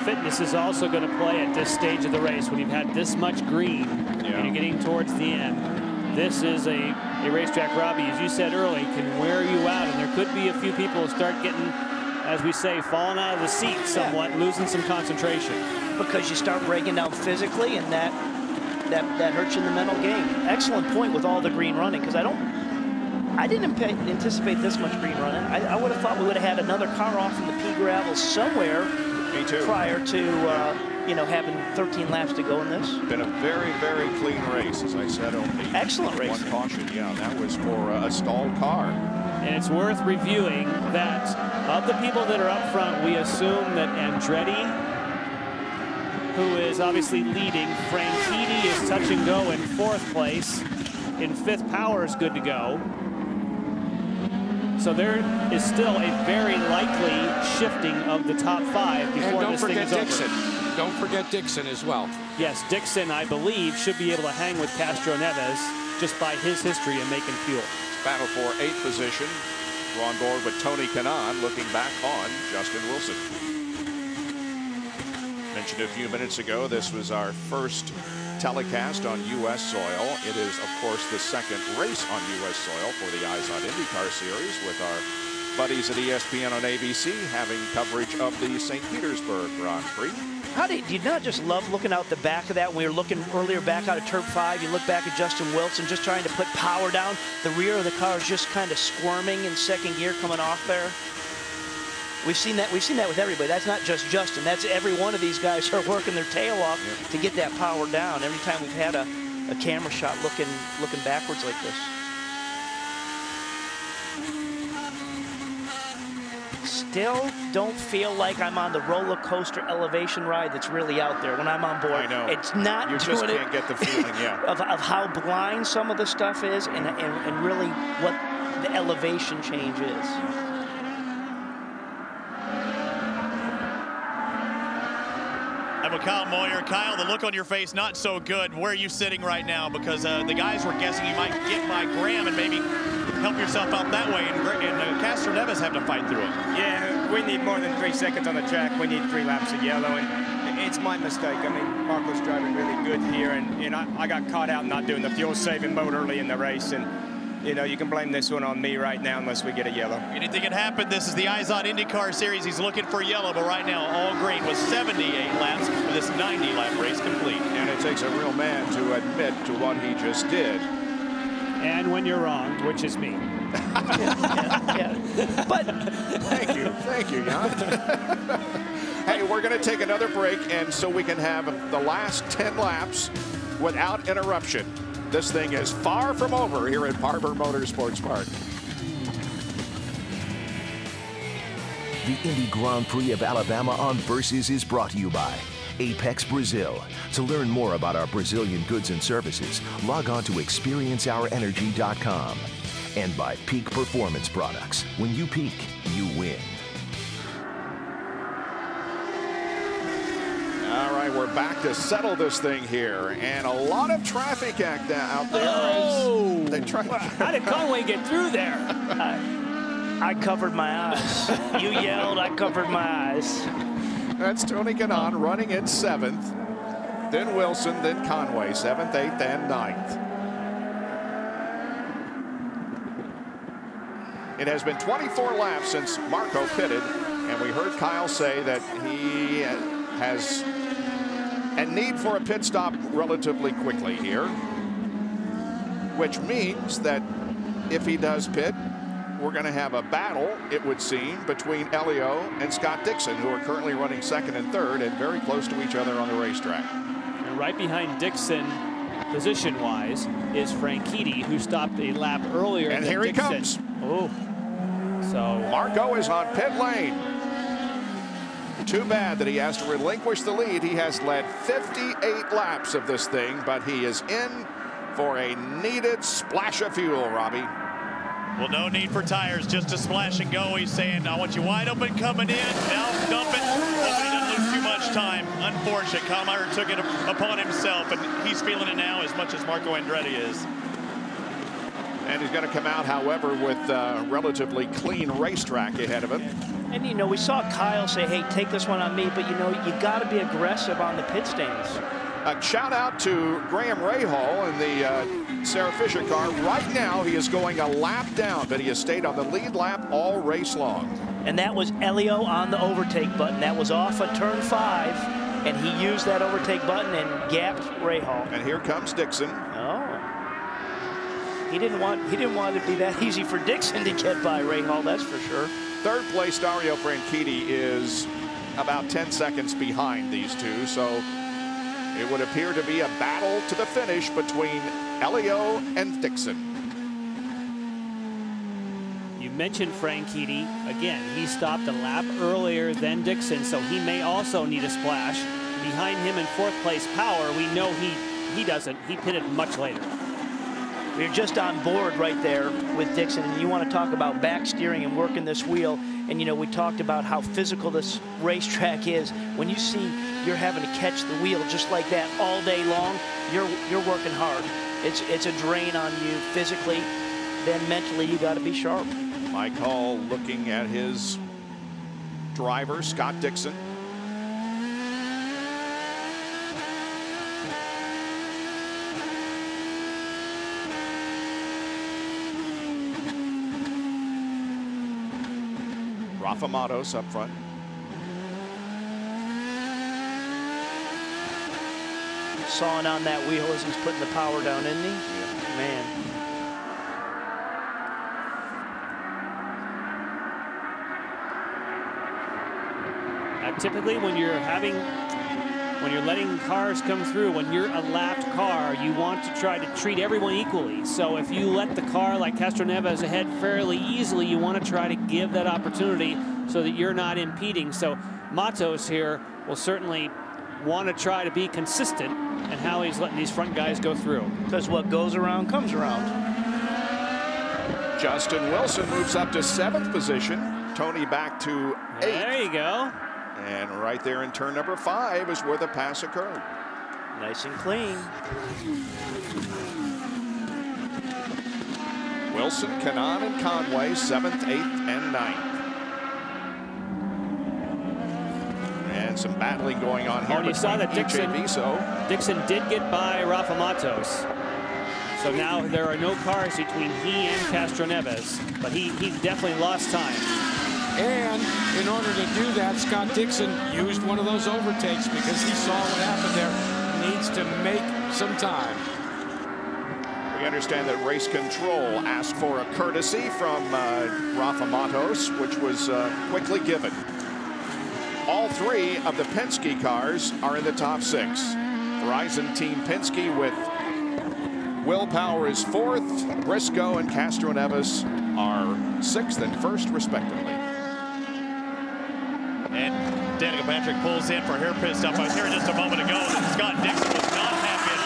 Fitness is also going to play at this stage of the race when you've had this much green and you're getting towards the end. This is a racetrack, Robbie, as you said early, can wear you out, and there could be a few people who start getting, as we say, falling out of the seat somewhat, losing some concentration. Because you start breaking down physically, and that hurts you in the mental game. Excellent point with all the green running, because I didn't anticipate this much green running. I would have thought we would have had another car off in the pea gravel somewhere. Me too. Prior to you know, having 13 laps to go in this. Been a very, very clean race, as I said. Only excellent race. One caution, yeah, that was for a stalled car. And it's worth reviewing that of the people that are up front, we assume that Andretti, who is obviously leading, Franchitti is touch and go in 4th place. In 5th, Power is good to go. So there is still a very likely shifting of the top 5 before this thing is Dixon. over. Don't forget Dixon as well. Yes, Dixon, I believe, should be able to hang with Castroneves just by his history in making fuel. Battle for 8th position. We're on board with Tony Kanaan looking back on Justin Wilson. Mentioned a few minutes ago, this was our first telecast on U.S. soil. It is, of course, the second race on U.S. soil for the IZOD IndyCar Series, with our buddies at ESPN on ABC having coverage of the St. Petersburg Grand Prix. Do you not just love looking out the back of that? When we were looking earlier back out of Turf 5, you look back at Justin Wilson just trying to put power down. The rear of the car is just kind of squirming in 2nd gear coming off there. We've seen that with everybody. That's not just Justin. That's every one of these guys are working their tail off to get that power down. Every time we've had a camera shot looking backwards like this. Still don't feel like I'm on the roller coaster elevation ride that's really out there when I'm on board. I know. It's not. You just can't get the feeling, yeah. of how blind some of the stuff is, and really what the elevation change is. I'm with Kyle Moyer. Kyle, the look on your face, not so good. Where are you sitting right now? Because the guys were guessing you might get by Graham and maybe help yourself out that way, and Castroneves have to fight through it. Yeah, we need more than 3 seconds on the track. We need 3 laps of yellow, and it's my mistake. I mean, Marco's driving really good here, and I got caught out not doing the fuel-saving mode early in the race, and you know, you can blame this one on me right now unless we get a yellow. Anything can happen. This is the IZOD IndyCar Series. He's looking for yellow, but right now all green with 78 laps for this 90-lap race complete. And it takes a real man to admit to what he just did. And when you're wrong, which is me. But thank you, Jan. Hey, we're going to take another break, and so we can have the last 10 laps without interruption. This thing is far from over here at Barber Motorsports Park. The Indy Grand Prix of Alabama on Versus is brought to you by Apex Brazil. To learn more about our Brazilian goods and services, log on to experienceourenergy.com. And by Peak Performance Products. When you peak, you win. All right, we're back to settle this thing here, and a lot of traffic out there. Oh! They try. How did Conway get through there? I covered my eyes. You yelled, I covered my eyes. That's Tony Kanaan running in 7th. Then Wilson, then Conway, 7th, 8th, and 9th. It has been 24 laps since Marco pitted, and we heard Kyle say that he has a need for a pit stop relatively quickly here, which means that if he does pit, we're going to have a battle, it would seem, between Elio and Scott Dixon, who are currently running 2nd and 3rd and very close to each other on the racetrack. And right behind Dixon, position-wise, is Franchitti, who stopped a lap earlier and than here Dixon. he comes. Oh, so Marco is on pit lane. Too bad that he has to relinquish the lead. He has led 58 laps of this thing, but he is in for a needed splash of fuel, Robbie. Well, no need for tires, just a splash and go. He's saying, I want you wide open coming in. Now dump it. Hopefully he doesn't lose too much time. Unfortunate. Kallmeyer took it upon himself, and he's feeling it now as much as Marco Andretti is. And he's going to come out, however, with a relatively clean racetrack ahead of him. And, you know, we saw Kyle say, hey, take this one on me, but, you know, you got to be aggressive on the pit stands. A shout out to Graham Rahal in the Sarah Fisher car. Right now, he is going a lap down, but he has stayed on the lead lap all race long. And that was Elio on the overtake button. That was off of turn 5, and he used that overtake button and gapped Rahal. And here comes Dixon. Oh. He didn't want it to be that easy for Dixon to get by Rahal, that's for sure. 3rd place, Dario Franchitti is about 10 seconds behind these two, so it would appear to be a battle to the finish between Elio and Dixon. you mentioned Franchitti. Again, he stopped a lap earlier than Dixon, so he may also need a splash. Behind him in 4th place, Power, we know he doesn't. He pitted much later. We're just on board right there with Dixon, and you want to talk about back steering and working this wheel. And, you know, we talked about how physical this racetrack is. When you see you're having to catch the wheel just like that all day long, you're working hard. It's a drain on you physically. Then mentally, you got to be sharp. Mike Hall looking at his driver, Scott Dixon. Rafa Matos up front. Sawing on that wheel as he's putting the power down, isn't he? Yeah. Man. Typically, when you're letting cars come through, when you're a lapped car, you want to try to treat everyone equally. So if you let the car like Castroneves ahead fairly easily, you want to try to give that opportunity so that you're not impeding. So Matos here will certainly want to try to be consistent in how he's letting these front guys go through. Because what goes around comes around. Justin Wilson moves up to 7th position. Tony back to 8th. There you go. And right there in turn number 5 is where the pass occurred. Nice and clean. Wilson, Kanaan, and Conway, 7th, 8th, and 9th. And some battling going on here. Oh, you saw that Dixon did get by Rafa Matos. So now there are no cars between he and Castroneves, but he definitely lost time. And in order to do that, Scott Dixon used one of those overtakes because he saw what happened there. Needs to make some time. We understand that race control asked for a courtesy from Rafa Matos, which was quickly given. All 3 of the Penske cars are in the top 6. Verizon Team Penske with Will Power is 4th. Briscoe and Castro Neves are 6th and 1st, respectively. And Danica Patrick pulls in for a hair pit stop. I was here just a moment ago that Scott Dixon was not happy at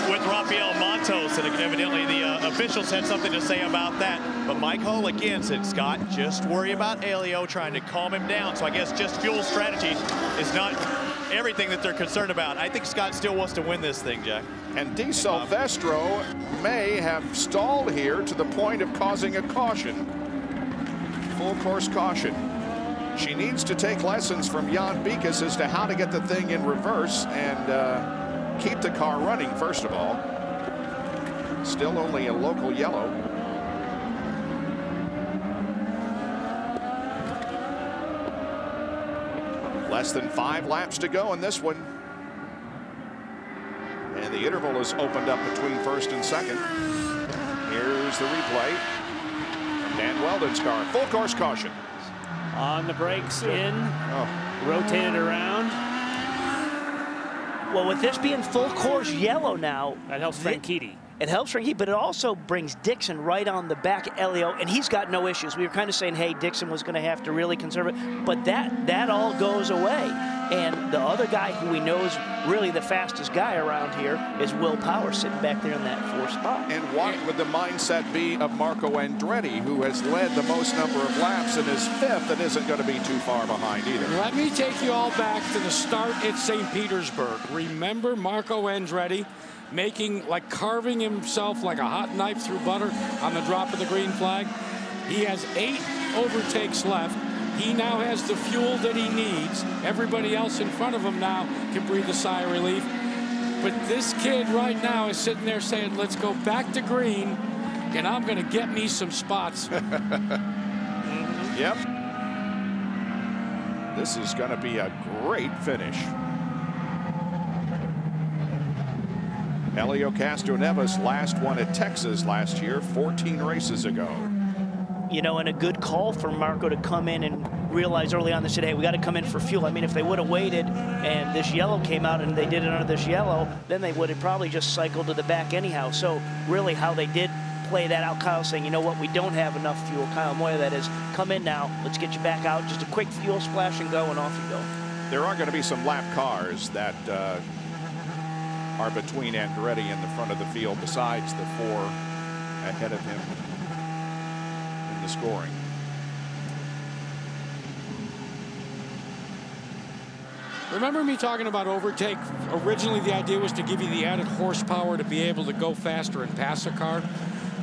all with Rafael Montos, and evidently the officials had something to say about that. But Mike Hull again said, Scott, just worry about Elio, trying to calm him down. So I guess just fuel strategy is not everything that they're concerned about. I think Scott still wants to win this thing, Jack. And De Silvestro may have stalled here to the point of causing a caution. Full course caution. She needs to take lessons from Jan Beekes as to how to get the thing in reverse and keep the car running, first of all. Still only a local yellow. Less than 5 laps to go in this one. And the interval is opened up between 1st and 2nd. Here's the replay from Dan Weldon's car. Full course caution. On the brakes in, rotated around. Well, with this being full course yellow now, that helps Franchitti. It helps Franchitti, but it also brings Dixon right on the back of Elio, and he's got no issues. We were kind of saying, hey, Dixon was going to have to really conserve it, but that all goes away. And the other guy who we know is really the fastest guy around here is Will Power, sitting back there in that 4th spot. And what would the mindset be of Marco Andretti, who has led the most number of laps and is 5th and isn't going to be too far behind either? Let me take you all back to the start at St. Petersburg. Remember Marco Andretti carving himself like a hot knife through butter on the drop of the green flag? He has 8 overtakes left. He now has the fuel that he needs. Everybody else in front of him now can breathe a sigh of relief. But this kid right now is sitting there saying, let's go back to green, and I'm going to get me some spots. Yep. This is going to be a great finish. Helio Castroneves last won at Texas last year, 14 races ago. You know, and a good call for Marco to come in and realize early on, they said, hey, we got to come in for fuel. I mean, if they would have waited and this yellow came out and they did it under this yellow, then they would have probably just cycled to the back anyhow. So really how they did play that out, Kyle saying, you know what, we don't have enough fuel. Kyle Moya, that is, come in now, let's get you back out, just a quick fuel splash and go, and off you go. There are going to be some lap cars that are between Andretti and the front of the field besides the 4 ahead of him in the scoring. Remember me talking about overtake? Originally, the idea was to give you the added horsepower to be able to go faster and pass a car.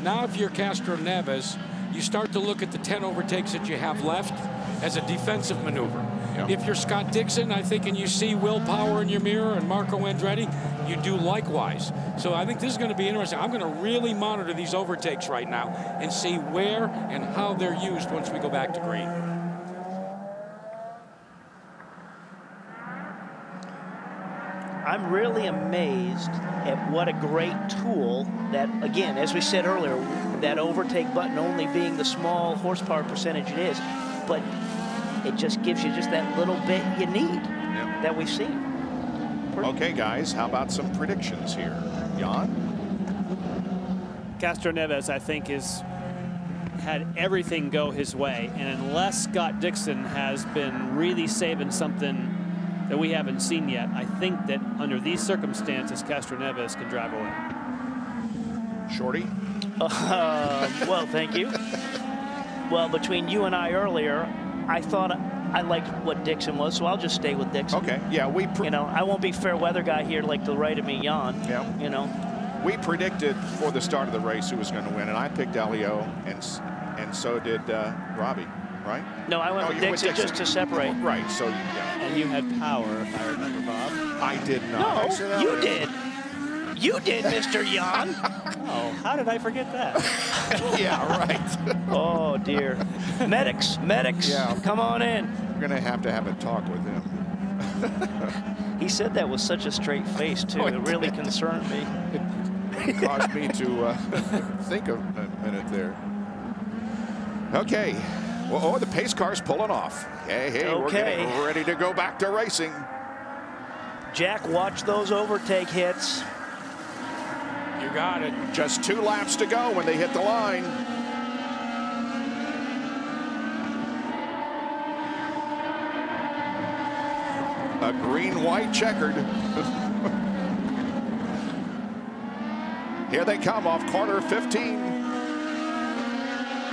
Now, if you're Castroneves, you start to look at the 10 overtakes that you have left as a defensive maneuver. Yep. If you're Scott Dixon, I think, and you see Will Power in your mirror and Marco Andretti, you do likewise. So I think this is going to be interesting. I'm going to really monitor these overtakes right now and see where and how they're used once we go back to green. I'm really amazed at what a great tool that, again, as we said earlier, that overtake button only being the small horsepower percentage it is, but it just gives you just that little bit you need that we've seen. Okay, guys, how about some predictions here? Jan? Castroneves, I think, has had everything go his way, and unless Scott Dixon has been really saving something that we haven't seen yet, I think that under these circumstances, Castroneves can drive away. Shorty? Well, thank you. Well, between you and I earlier, I thought I liked what Dixon was, so I'll just stay with Dixon. Okay, yeah, you know, I won't be fair weather guy here like to the right of me, Jan. Yeah. You know. We predicted for the start of the race who was going to win, and I picked Elio, and so did Robbie, right? No, I went with Dixon just to separate. Right, so yeah. And you had Power, if I remember, Bob. I did not. No, you did. You did, Mr. Jan. Oh, how did I forget that? Yeah, right. Oh, dear. Medics, yeah. Come on in. We're going to have a talk with him. He said that with such a straight face, too. Oh, it really concerned me. It caused me to think a minute there. Okay. Well, the pace car's pulling off. Hey, okay. We're ready to go back to racing. Jack, watch those overtake hits. You got it. Just 2 laps to go when they hit the line. A green-white checkered. Here they come off corner 15.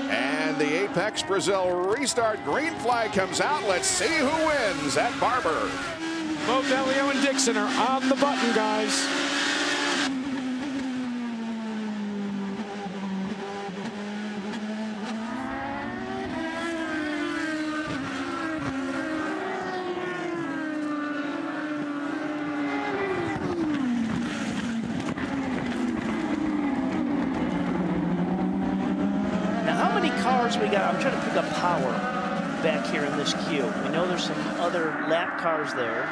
And the Apex Brazil restart green flag comes out. Let's see who wins at Barber. Both Elio and Dixon are on the button, guys. We got, I'm trying to pick up power back here in this queue. We know there's some other lap cars there.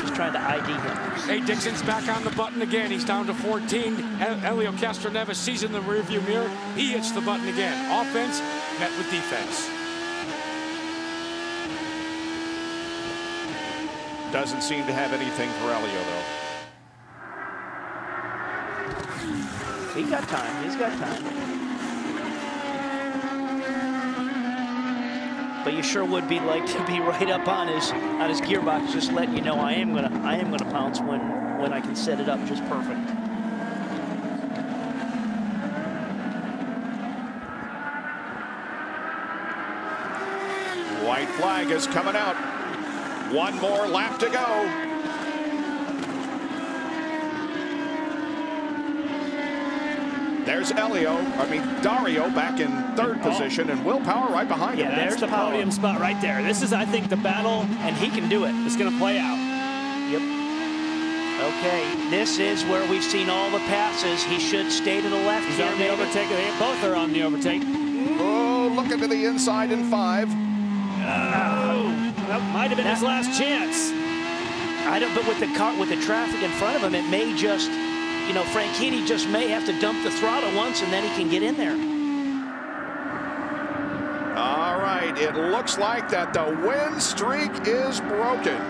Just trying to ID him. Hey, Dixon's back on the button again. He's down to 14. Helio Castroneves sees in the rearview mirror. He hits the button again. Offense met with defense. Doesn't seem to have anything for Elio, though. He got time. He's got time. But you sure would be like to be right up on his gearbox, just letting you know I am gonna pounce when I can set it up just perfect. White flag is coming out. 1 more lap to go. There's Dario back in 3rd position, and Will Power right behind him. That's the podium spot right there. This is, I think, the battle, and he can do it. It's going to play out. Yep. Okay, this is where we've seen all the passes. He should stay to the left. He's on the overtake. They both are on the overtake. Oh, looking to the inside in 5. That might have been his last chance. I don't. But with the traffic in front of him, it may just. You know, Franchitti just may have to dump the throttle once, and then he can get in there. All right, it looks like that the win streak is broken.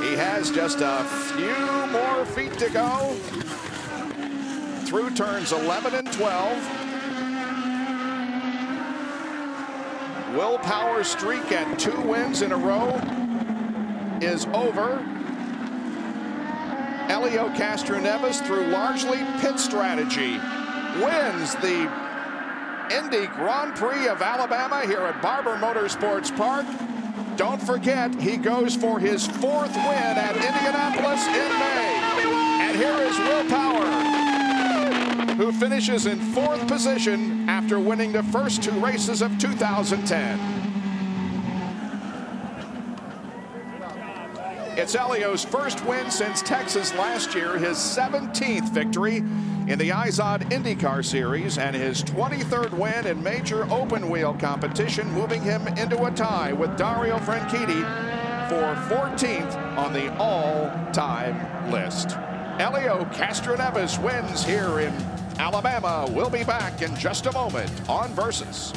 He has just a few more feet to go through turns 11 and 12. Will Power's streak at 2 wins in a row is over. Helio Castroneves, through largely pit strategy, wins the Indy Grand Prix of Alabama here at Barber Motorsports Park. Don't forget, he goes for his 4th win at Indianapolis in May. And here is Will Power, who finishes in 4th position after winning the first 2 races of 2010. It's Helio's first win since Texas last year, his 17th victory in the IZOD IndyCar Series, and his 23rd win in major open wheel competition, moving him into a tie with Dario Franchitti for 14th on the all-time list. Helio Castroneves wins here in Alabama. We'll be back in just a moment on Versus.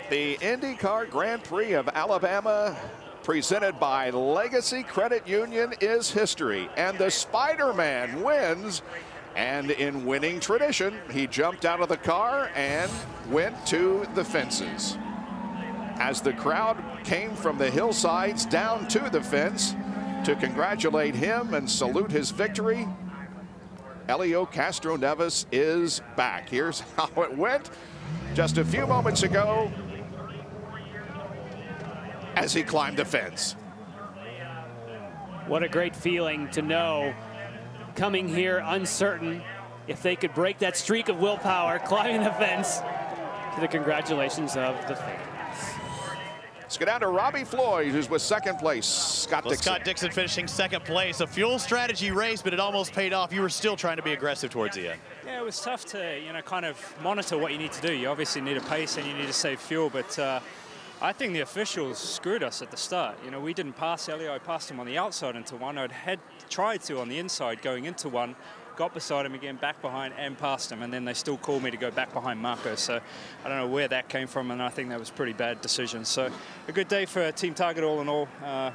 The IndyCar Grand Prix of Alabama, presented by Legacy Credit Union, is history. And the Spider-Man wins. And in winning tradition, he jumped out of the car and went to the fences. As the crowd came from the hillsides down to the fence to congratulate him and salute his victory, Helio Castroneves is back. Here's how it went just a few moments ago as he climbed the fence. What a great feeling to know, coming here uncertain if they could break that streak of willpower, climbing the fence, to the congratulations of the fans. Let's go down to Robbie Floyd, who's with 2nd place. Scott Dixon. Scott Dixon finishing 2nd place. A fuel strategy race, but it almost paid off. You were still trying to be aggressive towards the end. Yeah, it was tough to, kind of monitor what you need to do. You obviously need a pace and you need to save fuel, but I think the officials screwed us at the start. We didn't pass Helio. I passed him on the outside into one. I'd tried to on the inside going into one, got beside him again, back behind and past him, and then they still called me to go back behind Marco. So I don't know where that came from, and I think that was a pretty bad decision. So a good day for Team Target all in all,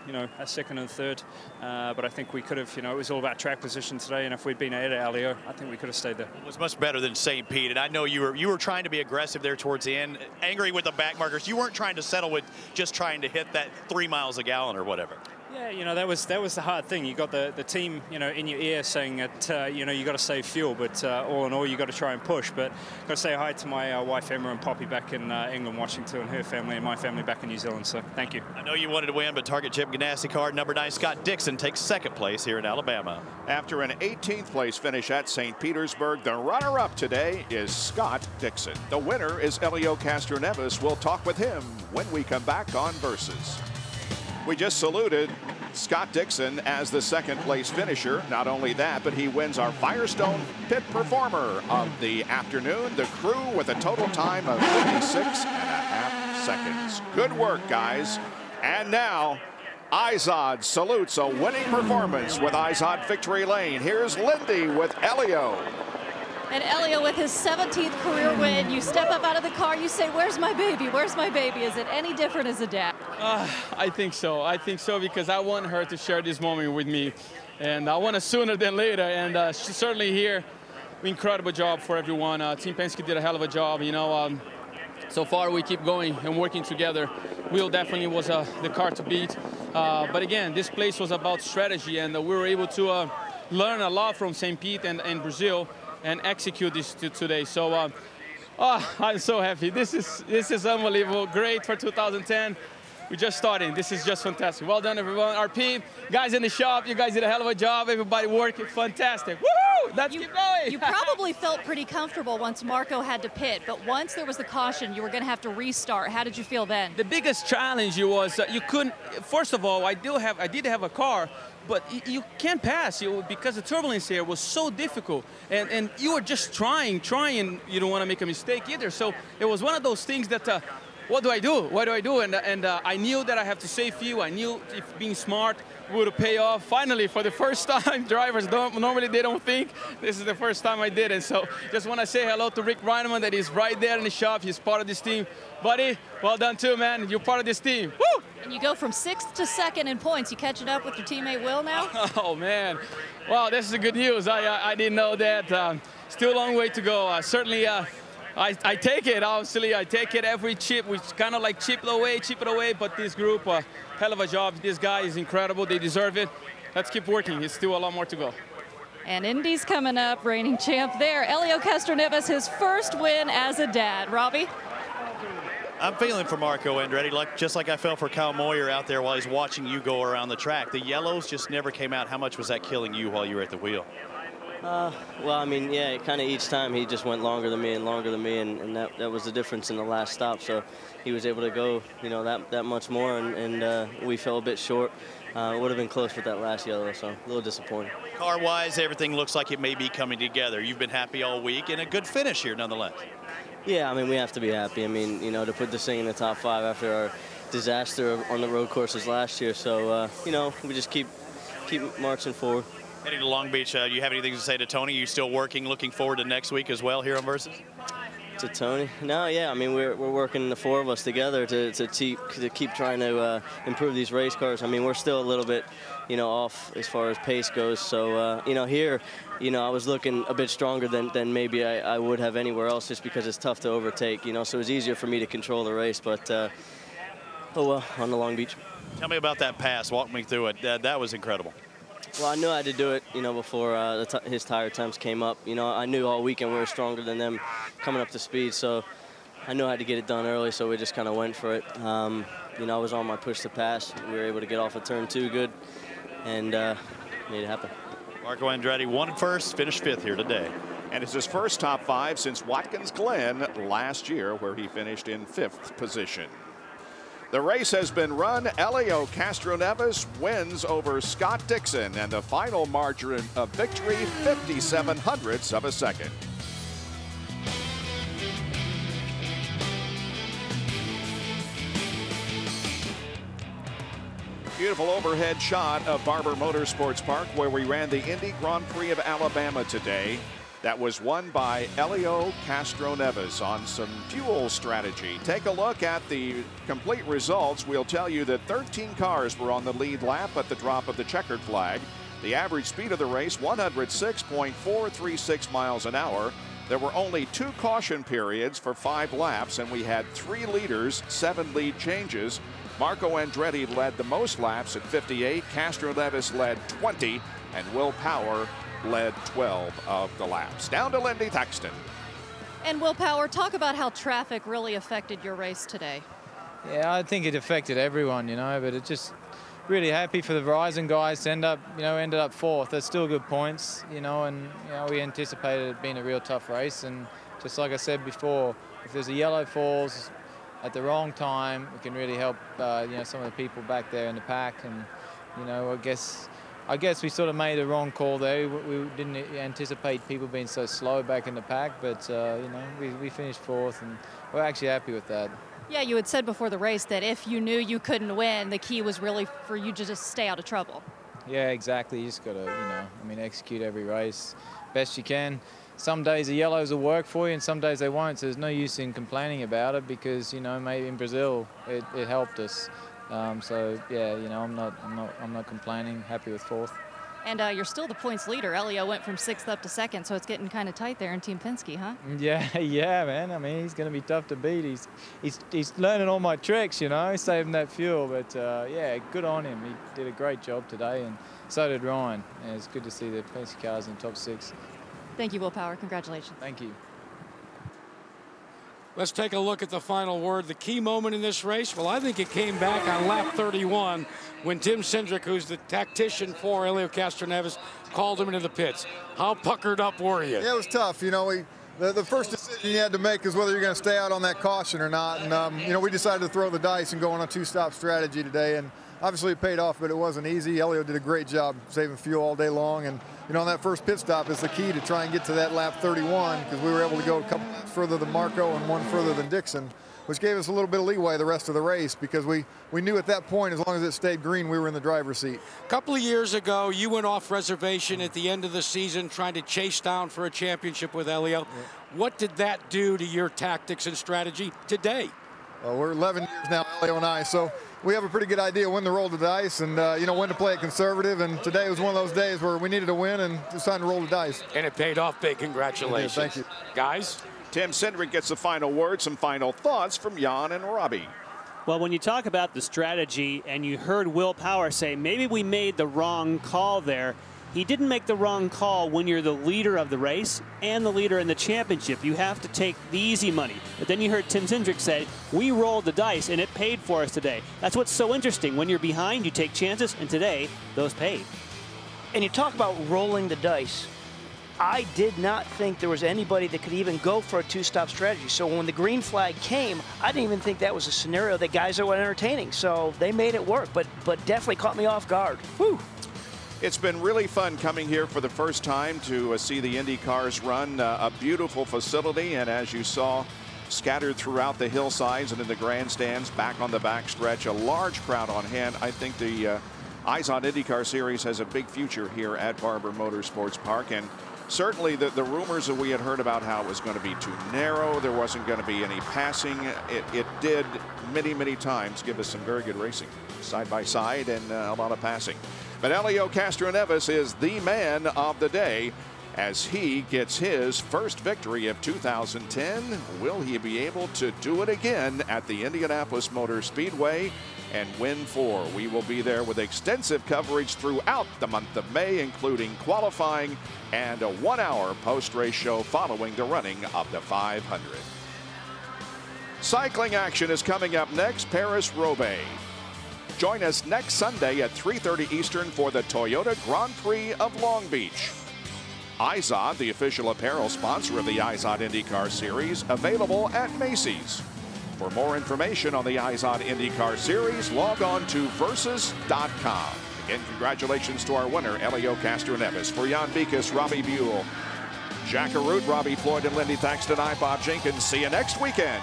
you know, a second and third. But I think we could have, you know, it was all about track position today, and if we'd been ahead of Elio, I think we could have stayed there. It was much better than St. Pete, and I know you were trying to be aggressive there towards the end, angry with the back markers. You weren't trying to settle with just trying to hit that 3 miles a gallon or whatever. Yeah, you know, that was the hard thing. You got the team, you know, in your ear saying that, you know, you got to save fuel, but all in all, you got to try and push. But got to say hi to my wife Emma and Poppy back in England watching too, and her family and my family back in New Zealand. So thank you. I know you wanted to win, but Target Chip Ganassi car number 9 Scott Dixon takes second place here in Alabama. After an 18th place finish at St. Petersburg, the runner-up today is Scott Dixon. The winner is Elio Castroneves. We'll talk with him when we come back on Versus. We just saluted Scott Dixon as the second place finisher. Not only that, but he wins our Firestone Pit Performer of the afternoon. The crew with a total time of 56.5 seconds. Good work, guys. And now, Izod salutes a winning performance with Izod Victory Lane. Here's Lindy with Elio. And Elio with his 17th career win. You step up out of the car, you say, where's my baby? Where's my baby? Is it any different as a dad? I think so. I think so, because I want her to share this moment with me. And I want it sooner than later. And she's certainly here. Incredible job for everyone. Team Penske did a hell of a job. You know, so far we keep going and working together. Will definitely was the car to beat. But again, this place was about strategy. And we were able to learn a lot from St. Pete and Brazil, and execute this today. So I'm so happy. This is unbelievable. Great for 2010. We're just starting. This is just fantastic. Well done, everyone. RP, guys in the shop, you guys did a hell of a job. Everybody working fantastic. Woohoo! Let's keep going. You probably felt pretty comfortable once Marco had to pit, but once there was the caution, you were going to have to restart. How did you feel then? The biggest challenge was you couldn't. First of all, I did have a car, but you can't pass because the turbulence here was so difficult, and you were just trying. You don't want to make a mistake either. So it was one of those things that, what do I do? What do I do? And I knew that I have to save fuel. I knew if being smart would pay off. Finally, for the first time, drivers normally they don't think. This is the first time I did it. So just want to say hello to Rick Reineman, that is right there in the shop. He's part of this team. Buddy, well done too, man. You're part of this team. Woo! And you go from 6th to 2nd in points. You catching up with your teammate Will now? Oh, man. Well, this is good news. I didn't know that. Still a long way to go. Certainly, I take it, obviously. I take it every chip. We kind of like chip it away. But this group, hell of a job. This guy is incredible. They deserve it. Let's keep working. There's still a lot more to go. And Indy's coming up, reigning champ there. Elio Castroneves, his first win as a dad. Robbie? I'm feeling for Marco Andretti, just like I felt for Kyle Moyer out there while he's watching you go around the track. The yellows just never came out. How much was that killing you while you were at the wheel? Well, I mean, yeah, kind of each time he just went longer than me, and that was the difference in the last stop. So he was able to go, you know, that much more, and we fell a bit short. Would have been close with that last yellow, so a little disappointing. Car-wise, everything looks like it may be coming together. You've been happy all week, and a good finish here nonetheless. Yeah, I mean, we have to be happy. I mean, you know, to put this thing in the top 5 after our disaster on the road courses last year. So, you know, we just keep marching forward. Heading to Long Beach, you have anything to say to Tony? Are you still working, looking forward to next week as well here on Versus? To Tony? No, yeah. I mean, we're working, the 4 of us together to keep trying to improve these race cars. I mean, we're still a little bit, you know, off as far as pace goes. So, you know, here, you know, I was looking a bit stronger than maybe I would have anywhere else, just because it's tough to overtake, you know, so it was easier for me to control the race. But, oh well, on the Long Beach. Tell me about that pass. Walk me through it. That was incredible. Well, I knew I had to do it, you know, before his tire temps came up. You know, I knew all weekend we were stronger than them coming up to speed, so I knew I had to get it done early, so we just kind of went for it. You know, I was on my push to pass. We were able to get off of turn 2 good, and made it happen. Marco Andretti won first, finished 5th here today. And it's his first top 5 since Watkins Glen last year, where he finished in 5th position. The race has been run. Elio Castroneves wins over Scott Dixon, and the final margin of victory, 57/100ths of a second. Beautiful overhead shot of Barber Motorsports Park, where we ran the Indy Grand Prix of Alabama today. That was won by Helio Castroneves on some fuel strategy. Take a look at the complete results. We'll tell you that 13 cars were on the lead lap at the drop of the checkered flag. The average speed of the race, 106.436 miles an hour. There were only 2 caution periods for 5 laps, and we had 3 leaders, 7 lead changes. Marco Andretti led the most laps at 58. Castroneves led 20, and Will Power led 12 of the laps. Down to Lindy Thaxton. And Will Power, talk about how traffic really affected your race today. Yeah, I think it affected everyone, you know, but it just really happy for the Verizon guys to ended up 4th. That's still good points, you know, and we anticipated it being a real tough race. And just like I said before, if there's a yellow falls at the wrong time, it can really help, some of the people back there in the pack. And, I guess we sort of made a wrong call there. We didn't anticipate people being so slow back in the pack, but, we finished 4th, and we're actually happy with that. Yeah, you had said before the race that if you knew you couldn't win, the key was really for you to just stay out of trouble. Yeah, exactly. You just got to, execute every race best you can. Some days the yellows will work for you, and some days they won't, so there's no use in complaining about it because, maybe in Brazil it helped us. I'm not complaining. Happy with 4th. And you're still the points leader. Helio went from 6th up to 2nd, so it's getting kind of tight there in Team Penske, huh? Yeah, man. I mean, he's going to be tough to beat. He's learning all my tricks, saving that fuel. But good on him. He did a great job today, and so did Ryan. And it's good to see the Penske cars in the top 6. Thank you, Will Power. Congratulations. Thank you. Let's take a look at the final word. The key moment in this race, well, I think it came back on lap 31 when Tim Cindric, who's the tactician for Helio Castroneves, called him into the pits. How puckered up were you? Yeah, it was tough. The first decision you had to make is whether you're going to stay out on that caution or not. And, we decided to throw the dice and go on a 2-stop strategy today. And obviously it paid off, but it wasn't easy. Helio did a great job saving fuel all day long. And, on that first pit stop is the key to try and get to that lap 31 because we were able to go a couple laps further than Marco and 1 further than Dixon, which gave us a little bit of leeway the rest of the race because we knew at that point, as long as it stayed green, we were in the driver's seat. A couple of years ago, you went off reservation at the end of the season trying to chase down for a championship with Helio. Yeah. What did that do to your tactics and strategy today? Well, we're 11 years now, Helio and I, so we have a pretty good idea when to roll the dice and, when to play it conservative. And today was one of those days where we needed to win and it's time to roll the dice. And it paid off big. Congratulations. Yeah, thank you. Guys? Tim Cindric gets the final word, some final thoughts from Jan and Robbie. Well, when you talk about the strategy and you heard Will Power say, maybe we made the wrong call there, he didn't make the wrong call when you're the leader of the race and the leader in the championship. You have to take the easy money. But then you heard Tim Cindric say, we rolled the dice and it paid for us today. That's what's so interesting. When you're behind, you take chances, and today, those paid. And you talk about rolling the dice. I did not think there was anybody that could even go for a 2-stop strategy. So when the green flag came, I didn't even think that was a scenario that guys were entertaining. So they made it work, but definitely caught me off guard. Whew. It's been really fun coming here for the first time to see the Indy cars run. A beautiful facility, and as you saw, scattered throughout the hillsides and in the grandstands, back on the backstretch, a large crowd on hand. I think the Eyes on IndyCar series has a big future here at Barber Motorsports Park, and certainly the rumors that we had heard about how it was going to be too narrow, there wasn't going to be any passing, it did many times give us some very good racing side by side and a lot of passing. But Helio Castroneves is the man of the day as he gets his first victory of 2010. Will he be able to do it again at the Indianapolis Motor Speedway and win 4? We will be there with extensive coverage throughout the month of May, including qualifying and a 1-hour post-race show following the running of the 500. Cycling action is coming up next, Paris-Roubaix. Join us next Sunday at 3:30 Eastern for the Toyota Grand Prix of Long Beach. Izod, the official apparel sponsor of the Izod IndyCar Series, available at Macy's. For more information on the Izod IndyCar Series, log on to Versus.com. Again, congratulations to our winner, Helio Castroneves. For Jan Beekes, Robbie Buell, Jack Arute, Robbie Floyd, and Lindy Thaxton, I'm Bob Jenkins. See you next weekend.